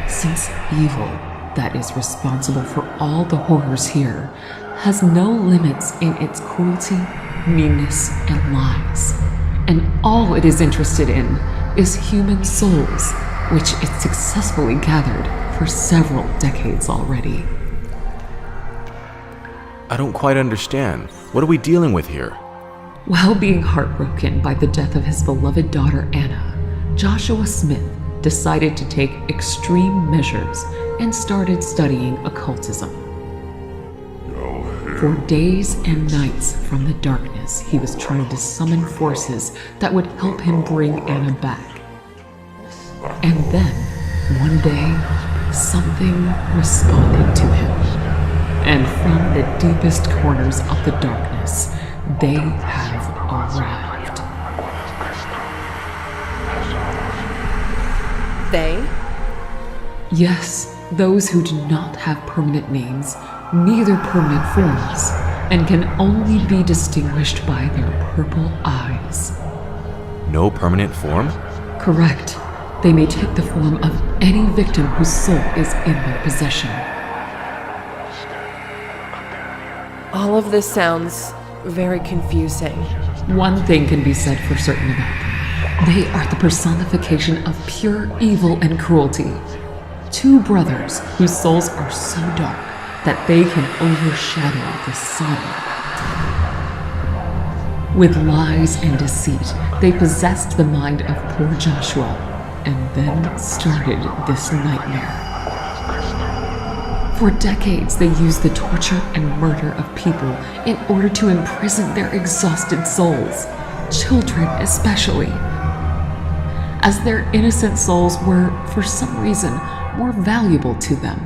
Since evil that is responsible for all the horrors here has no limits in its cruelty, meanness, and lies, and all it is interested in is human souls, which it successfully gathered for several decades already. I don't quite understand. What are we dealing with here? While being heartbroken by the death of his beloved daughter Anna, Joshua Smith decided to take extreme measures and started studying occultism. For days and nights from the darkness, he was trying to summon forces that would help him bring Anna back. And then, one day, something responded to him. And from the deepest corners of the darkness, they have arrived. They? Yes, those who do not have permanent names, neither permanent forms, and can only be distinguished by their purple eyes. No permanent form? Correct. They may take the form of any victim whose soul is in their possession. All of this sounds very confusing. One thing can be said for certain about them. They are the personification of pure evil and cruelty. Two brothers whose souls are so dark that they can overshadow the sun. With lies and deceit, they possessed the mind of poor Joshua and then started this nightmare. For decades, they used the torture and murder of people in order to imprison their exhausted souls, children especially, as their innocent souls were, for some reason, more valuable to them.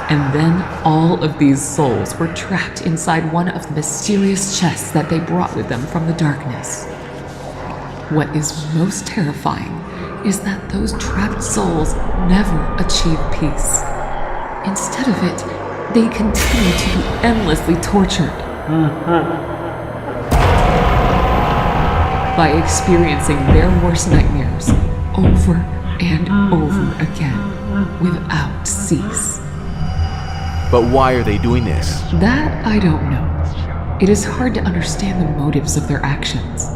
And then all of these souls were trapped inside one of the mysterious chests that they brought with them from the darkness. What is most terrifying is that those trapped souls never achieve peace. Instead of it, they continue to be endlessly tortured. By experiencing their worst nightmares over and over again without cease. But why are they doing this? That I don't know. It is hard to understand the motives of their actions.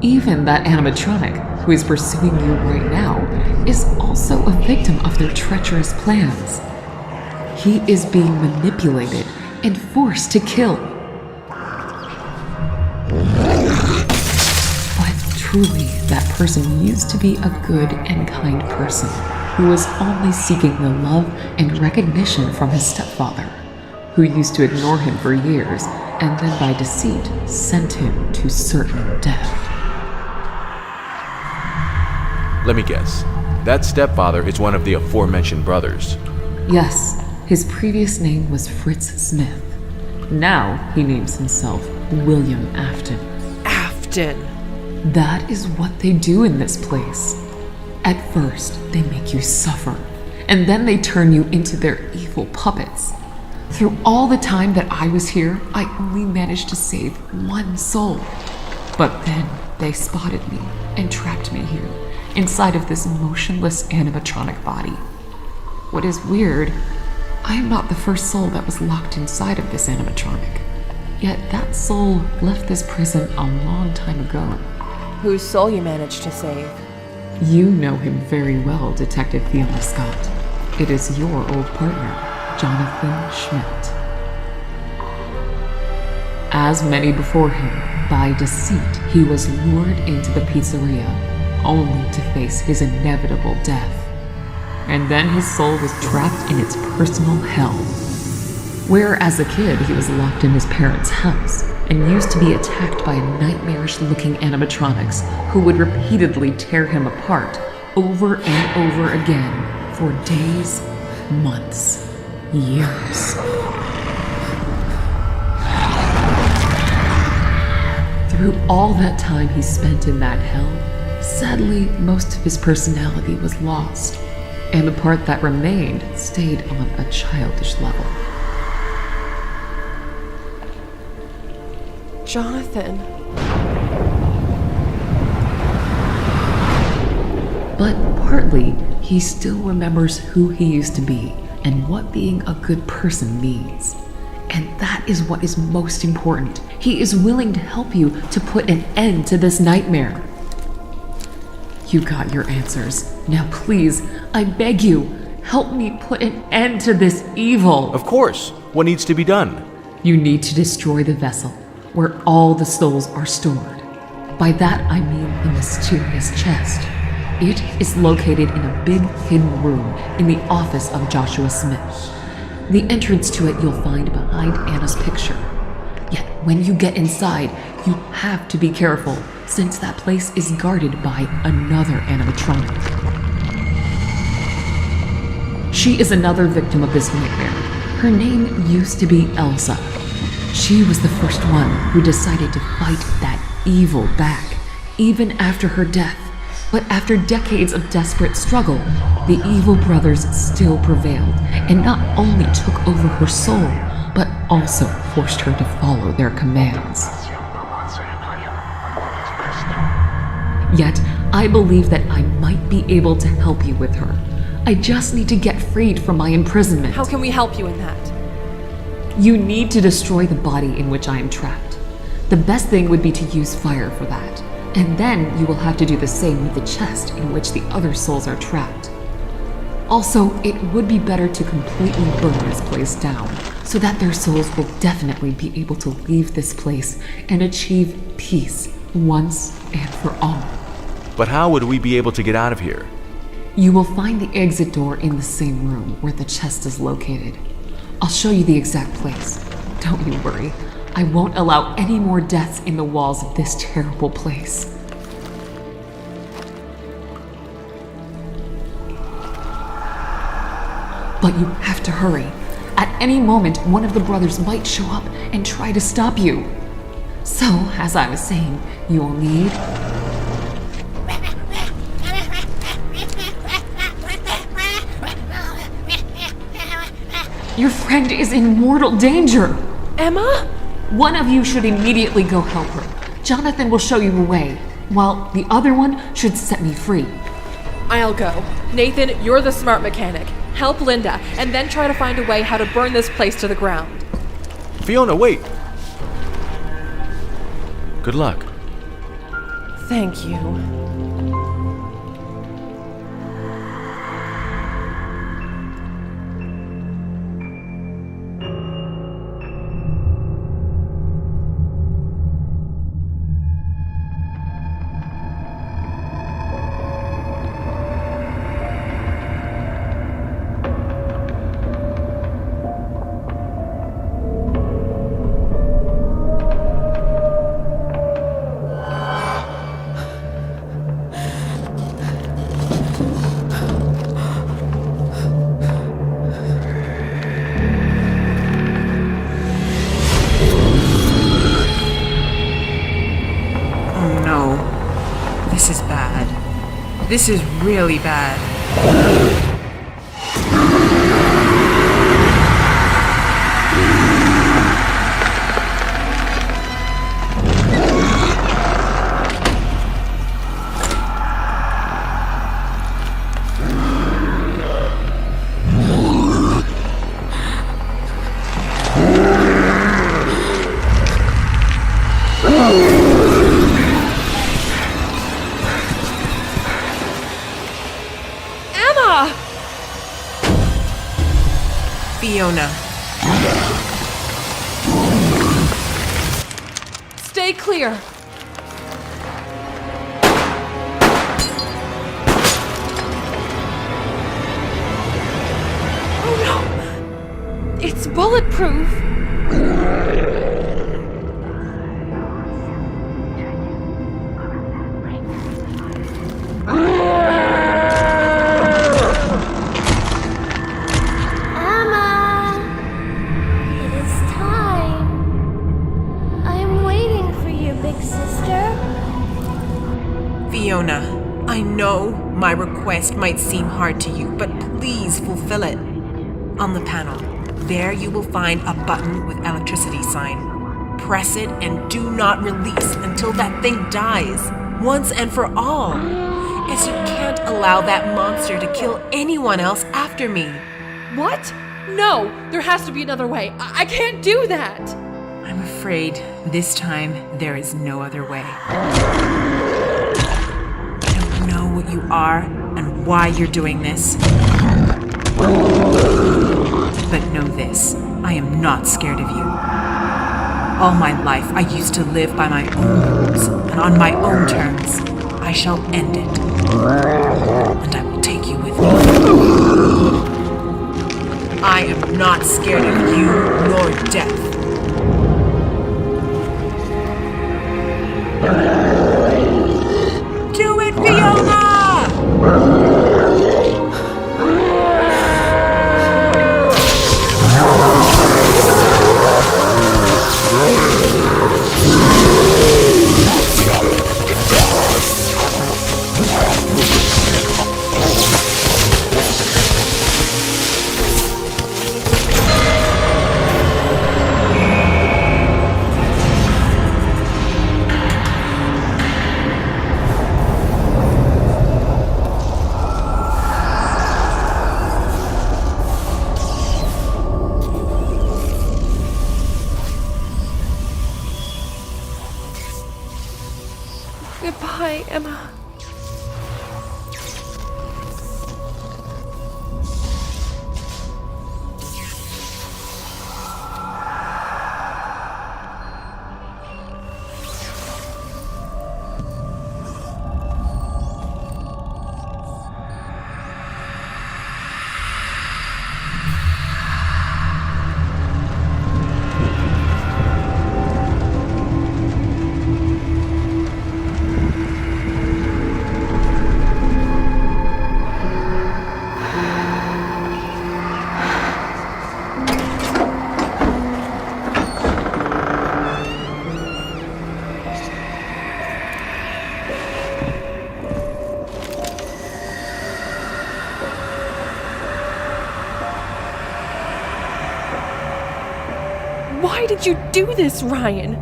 Even that animatronic, who is pursuing you right now, is also a victim of their treacherous plans. He is being manipulated and forced to kill. But truly, that person used to be a good and kind person who was only seeking the love and recognition from his stepfather, who used to ignore him for years and then by deceit sent him to certain death. Let me guess. That stepfather is one of the aforementioned brothers. Yes, his previous name was Fritz Smith. Now he names himself William Afton. Afton! That is what they do in this place. At first, they make you suffer, and then they turn you into their evil puppets. Through all the time that I was here, I only managed to save one soul. But then they spotted me and trapped me here, inside of this motionless animatronic body. What is weird, I am not the first soul that was locked inside of this animatronic. Yet that soul left this prison a long time ago. Whose soul you managed to save? You know him very well, Detective Fiona Scott. It is your old partner, Jonathan Schmidt. As many before him, by deceit, he was lured into the pizzeria, only to face his inevitable death. And then his soul was trapped in its personal hell, where as a kid he was locked in his parents' house and used to be attacked by nightmarish-looking animatronics who would repeatedly tear him apart over and over again for days, months, years. Through all that time he spent in that hell, sadly, most of his personality was lost, and the part that remained stayed on a childish level. Jonathan. But partly, he still remembers who he used to be and what being a good person means. And that is what is most important. He is willing to help you to put an end to this nightmare. You got your answers. Now please, I beg you, help me put an end to this evil. Of course. What needs to be done? You need to destroy the vessel, where all the souls are stored. By that I mean the mysterious chest. It is located in a big hidden room in the office of Joshua Smith. The entrance to it you'll find behind Anna's picture. Yet when you get inside, you have to be careful, since that place is guarded by another animatronic. She is another victim of this nightmare. Her name used to be Elsa. She was the first one who decided to fight that evil back, even after her death. But after decades of desperate struggle, the evil brothers still prevailed and not only took over her soul, but also forced her to follow their commands. Yet, I believe that I might be able to help you with her. I just need to get freed from my imprisonment. How can we help you in that? You need to destroy the body in which I am trapped. The best thing would be to use fire for that. And then you will have to do the same with the chest in which the other souls are trapped. Also, it would be better to completely burn this place down, so that their souls will definitely be able to leave this place and achieve peace once and for all. But how would we be able to get out of here? You will find the exit door in the same room where the chest is located. I'll show you the exact place. Don't you worry. I won't allow any more deaths in the walls of this terrible place. But you have to hurry. At any moment, one of the brothers might show up and try to stop you. So, as I was saying, you will need... Your friend is in mortal danger! Emma? One of you should immediately go help her. Jonathan will show you the way, while the other one should set me free. I'll go. Nathan, you're the smart mechanic. Help Linda, and then try to find a way how to burn this place to the ground. Fiona, wait! Good luck. Thank you. This is really bad. Fiona. Stay clear. Oh no! It's bulletproof! Fiona, I know my request might seem hard to you, but please fulfill it. On the panel, there you will find a button with electricity sign. Press it and do not release until that thing dies, once and for all. As you can't allow that monster to kill anyone else after me. What? No, there has to be another way. I can't do that. I'm afraid this time there is no other way. What you are and why you're doing this. But know this, I am not scared of you. All my life I used to live by my own rules and on my own terms. I shall end it. And I will take you with me. I am not scared of you nor death. Do it, Fiona! Goodbye, Emma. Why did you do this, Ryan?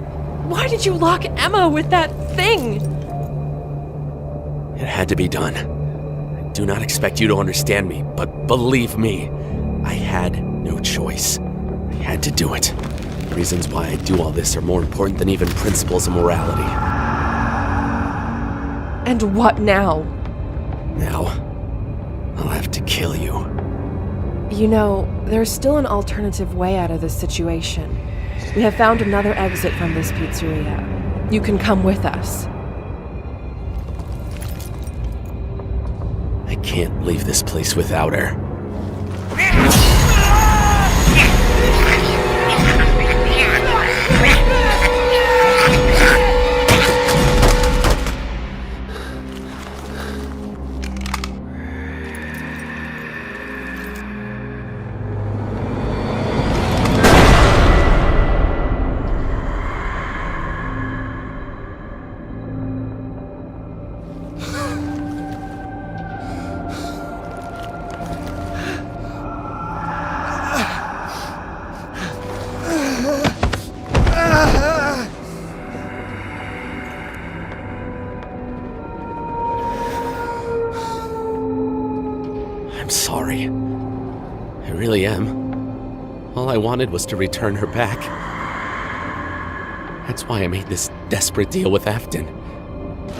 Why did you lock Emma with that thing? It had to be done. I do not expect you to understand me, but believe me, I had no choice. I had to do it. The reasons why I do all this are more important than even principles of morality. And what now? Now, I'll have to kill you. You know, there's still an alternative way out of this situation. We have found another exit from this pizzeria. You can come with us. I can't leave this place without her. I'm sorry. I really am. All I wanted was to return her back. That's why I made this desperate deal with Afton.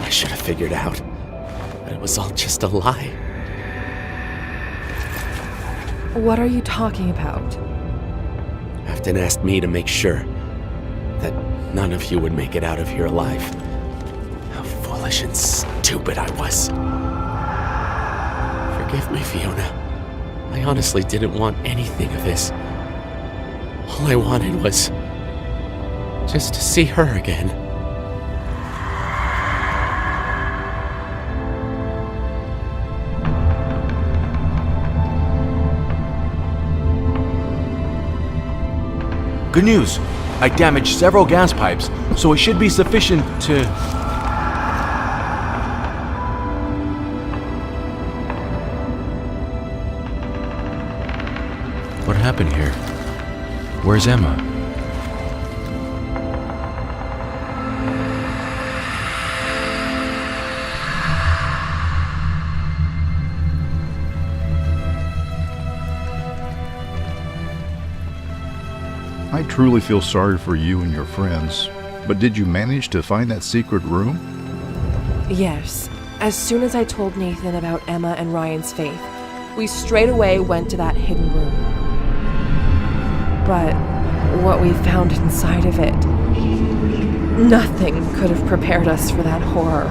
I should have figured out that it was all just a lie. What are you talking about? Afton asked me to make sure that none of you would make it out of here alive. How foolish and stupid I was. Forgive me, Fiona. I honestly didn't want anything of this. All I wanted was just to see her again. Good news. I damaged several gas pipes, so it should be sufficient to... What happened here? Where's Emma? I truly feel sorry for you and your friends, but did you manage to find that secret room? Yes. As soon as I told Nathan about Emma and Ryan's faith, we straight away went to that hidden room. But what we found inside of it, nothing could have prepared us for that horror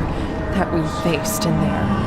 that we faced in there.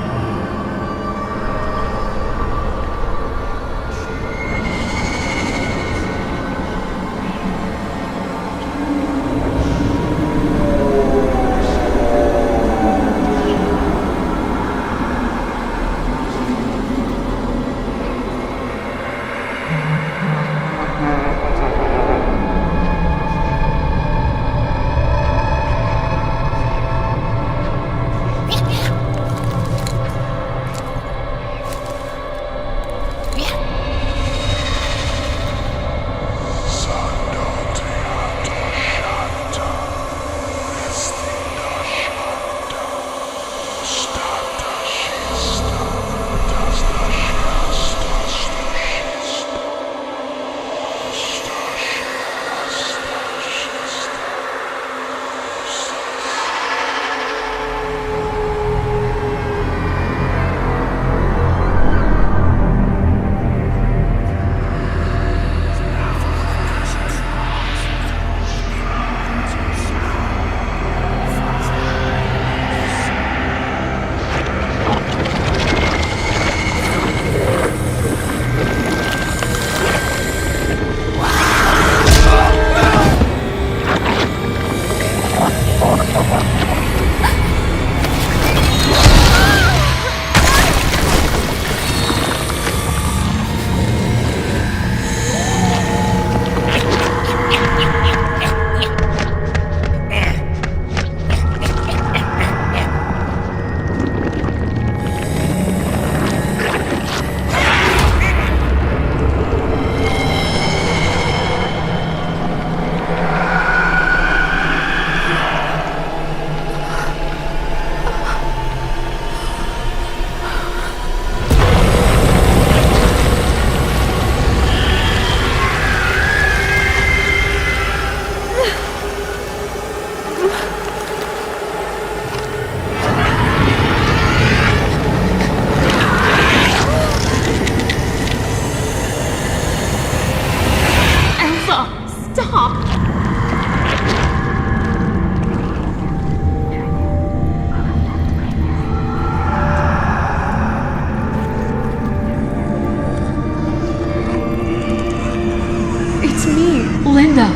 Linda,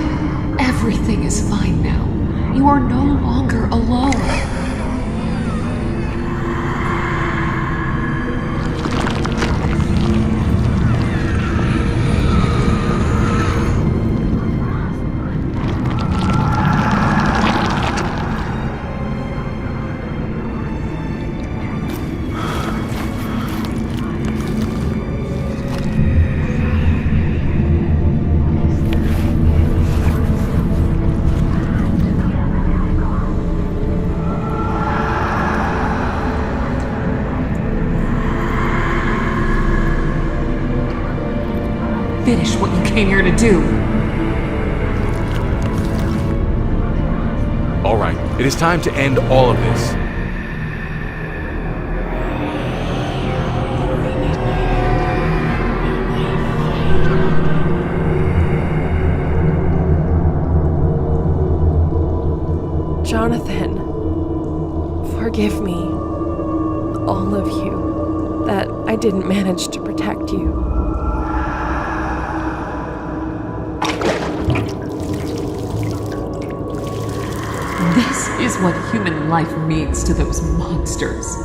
everything is fine now. You are no longer alone. Finish what you came here to do. All right, it is time to end all of this. Jonathan, forgive me, all of you, that I didn't manage to protect you. This is what human life means to those monsters.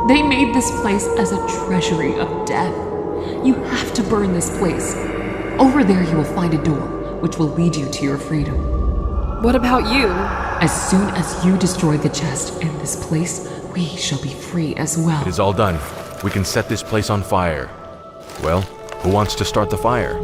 They made this place as a treasury of death. You have to burn this place. Over there you will find a door, which will lead you to your freedom. What about you? As soon as you destroy the chest in this place, we shall be free as well. It is all done. We can set this place on fire. Well, who wants to start the fire?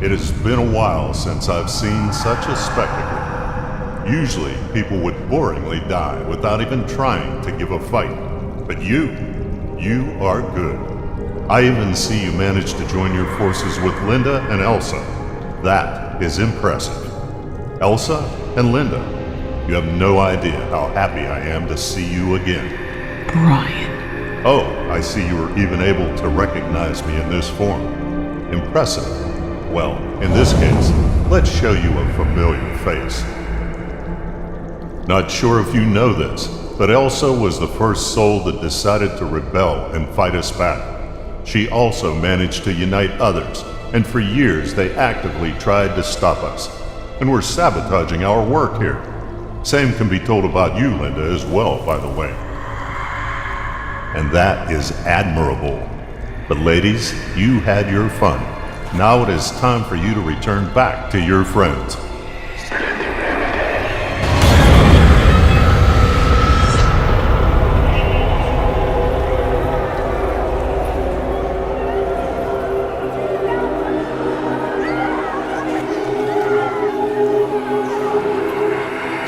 It has been a while since I've seen such a spectacle. Usually, people would boringly die without even trying to give a fight. But you are good. I even see you managed to join your forces with Linda and Elsa. That is impressive. Elsa and Linda, you have no idea how happy I am to see you again. Brian. Oh, I see you were even able to recognize me in this form. Impressive. Well, in this case, let's show you a familiar face. Not sure if you know this, but Elsa was the first soul that decided to rebel and fight us back. She also managed to unite others, and for years they actively tried to stop us, and were sabotaging our work here. Same can be told about you, Linda, as well, by the way. And that is admirable. But ladies, you had your fun. Now it is time for you to return back to your friends.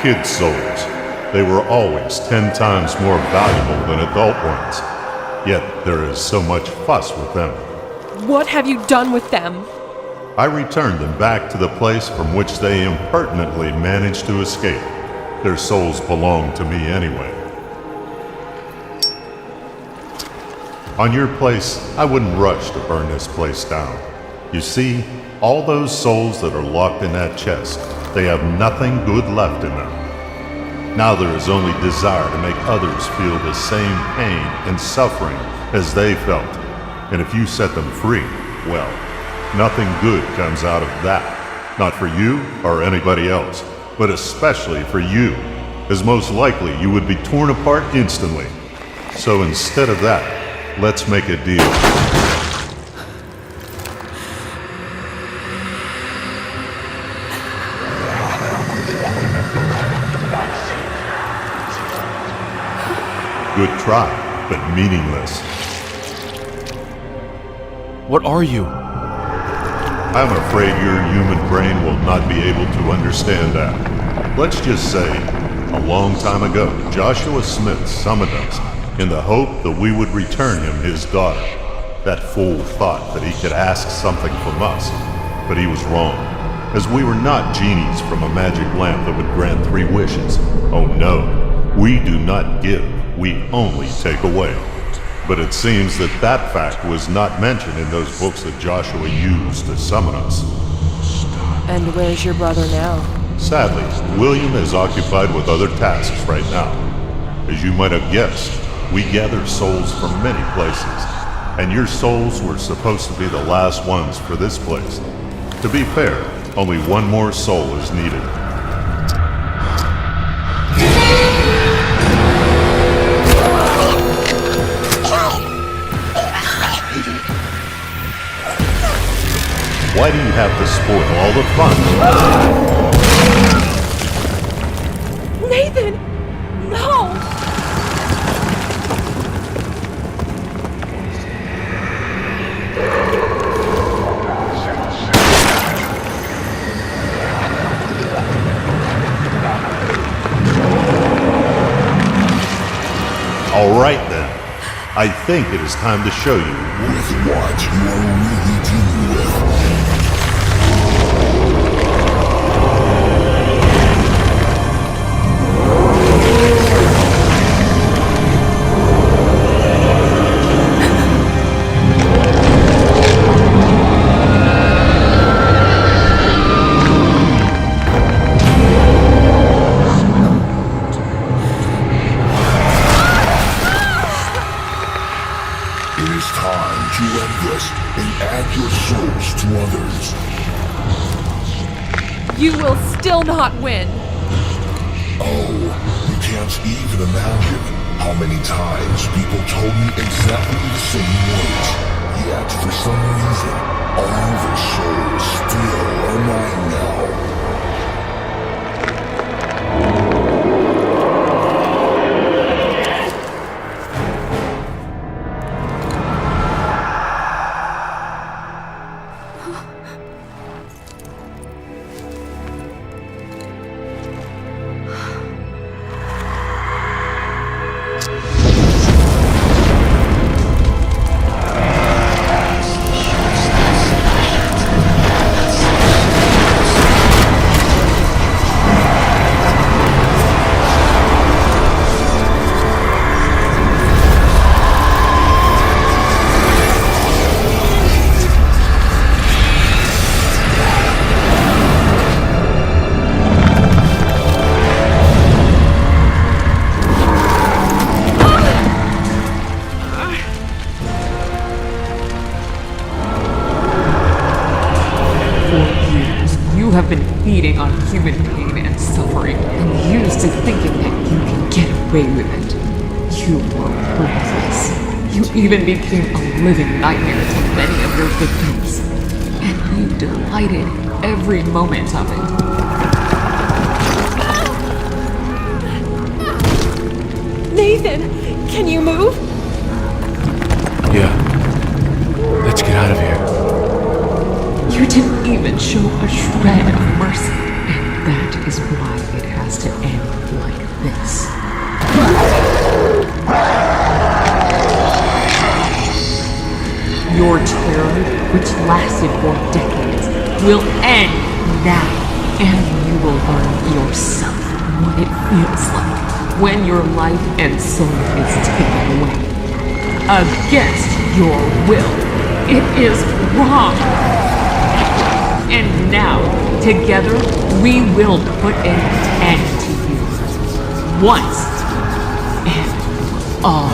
Kid souls. They were always 10 times more valuable than adult ones. Yet there is so much fuss with them. What have you done with them? I returned them back to the place from which they impertinently managed to escape. Their souls belong to me anyway. On your place, I wouldn't rush to burn this place down. You see, all those souls that are locked in that chest, they have nothing good left in them. Now there is only desire to make others feel the same pain and suffering as they felt. And if you set them free, well, nothing good comes out of that. Not for you or anybody else, but especially for you, as most likely you would be torn apart instantly. So instead of that, let's make a deal. Good try, but meaningless. What are you? I'm afraid your human brain will not be able to understand that. Let's just say, a long time ago, Joshua Smith summoned us in the hope that we would return him his daughter. That fool thought that he could ask something from us, but he was wrong, as we were not genies from a magic lamp that would grant 3 wishes. Oh no, we do not give, we only take away. But it seems that that fact was not mentioned in those books that Joshua used to summon us. And where's your brother now? Sadly, William is occupied with other tasks right now. As you might have guessed, we gather souls from many places, and your souls were supposed to be the last ones for this place. To be fair, only one more soul is needed. Why do you have to spoil all the fun? Nathan! No! All right then. I think it is time to show you. With what you are really dealing with. You will still not win. Oh, you can't even imagine how many times people told me exactly the same words. Yet, for some reason, all the souls still are mine now. Have been feeding on human pain and suffering, and used to thinking that you can get away with it. You were ruthless. You even became a living nightmare to many of your victims, and you delighted every moment of it. Nathan, can you move? Yeah. Let's get out of here. You didn't even show a shred of mercy, and that is why it has to end like this. Your terror, which lasted for decades, will end now, and you will learn yourself what it feels like when your life and soul is taken away. Against your will. It is wrong. And now, together, we will put an end to you. Once and all.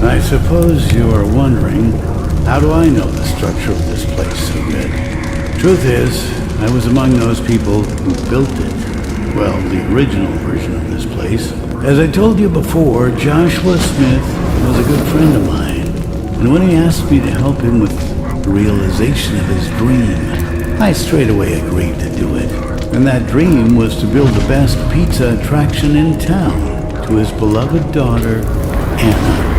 I suppose you are wondering, how do I know the structure of this place so good? Truth is, I was among those people who built it. Well, the original version of this place. As I told you before, Joshua Smith was a good friend of mine. And when he asked me to help him with the realization of his dream, I straight away agreed to do it. And that dream was to build the best pizza attraction in town to his beloved daughter, Anna.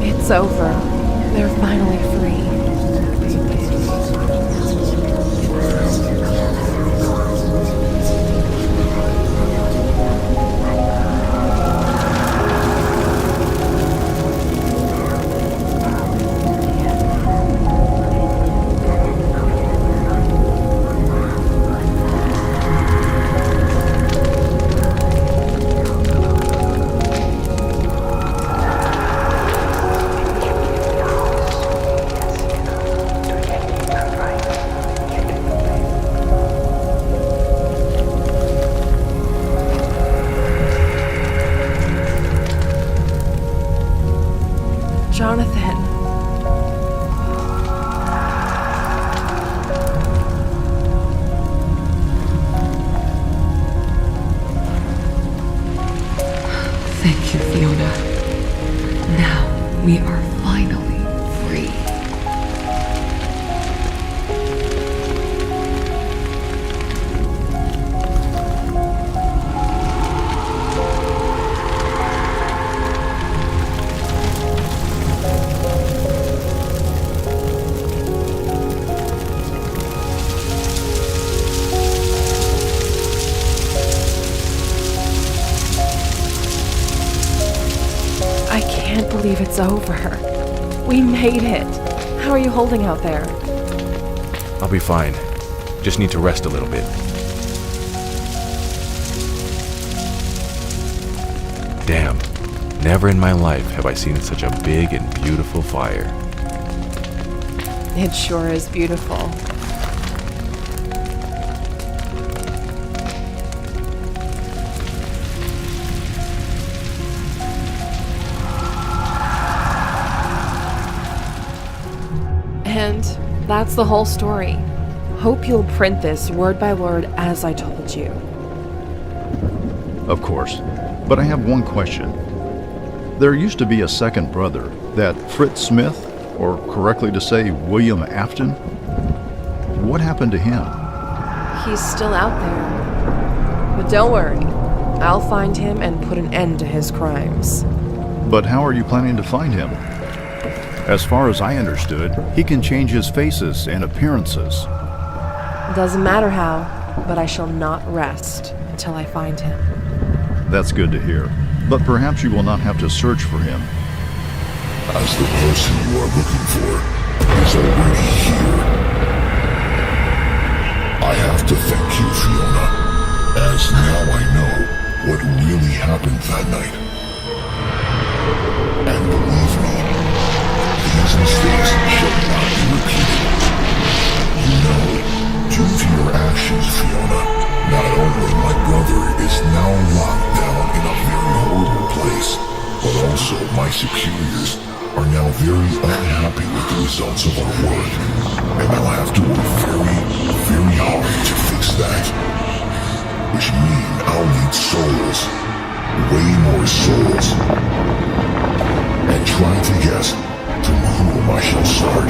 It's over. They're finally free. Jonathan. Thank you, Fiona. Now we are finally free. I can't believe it's over. We made it. How are you holding out there? I'll be fine. Just need to rest a little bit. Damn. Never in my life have I seen such a big and beautiful fire. It sure is beautiful. And that's the whole story. Hope you'll print this word by word as I told you. Of course. But I have one question. There used to be a second brother, that Fritz Smith, or correctly to say, William Afton. What happened to him? He's still out there. But don't worry. I'll find him and put an end to his crimes. But how are you planning to find him? As far as I understood, he can change his faces and appearances. Doesn't matter how, but I shall not rest until I find him. That's good to hear. But perhaps you will not have to search for him. As the person you are looking for is already here. I have to thank you, Fiona, as now I know what really happened that night. And believe me, these mistakes shall not be repeated. You know, due to your actions, Fiona, not only my brother is now locked down in a very horrible place, but also my superiors are now very unhappy with the results of our work. And I'll have to work very, very hard to fix that. Which means I'll need souls. Way more souls. And try to guess from whom I shall start.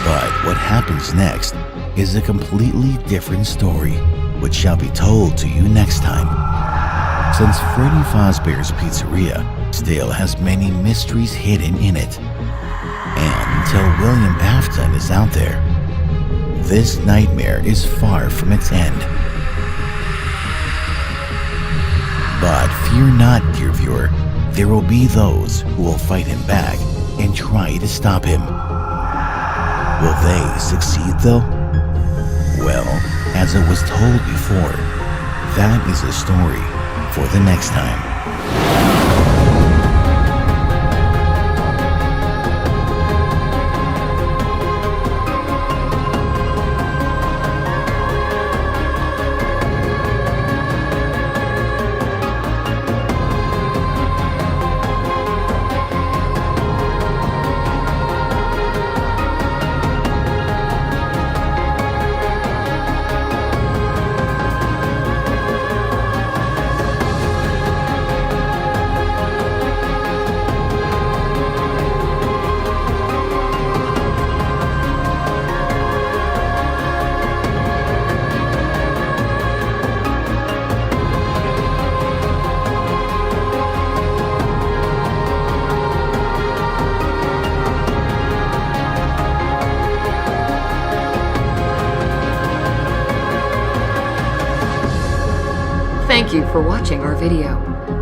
But what happens next is a completely different story, which shall be told to you next time. Since Freddy Fazbear's Pizzeria still has many mysteries hidden in it, and until William Afton is out there, this nightmare is far from its end. But fear not, dear viewer, there will be those who will fight him back and try to stop him. Will they succeed though? Well, as it was told before, that is a story for the next time. Thank you for watching our video.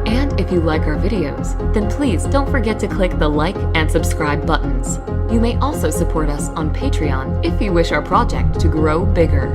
And if you like our videos, then please don't forget to click the like and subscribe buttons. You may also support us on Patreon if you wish our project to grow bigger.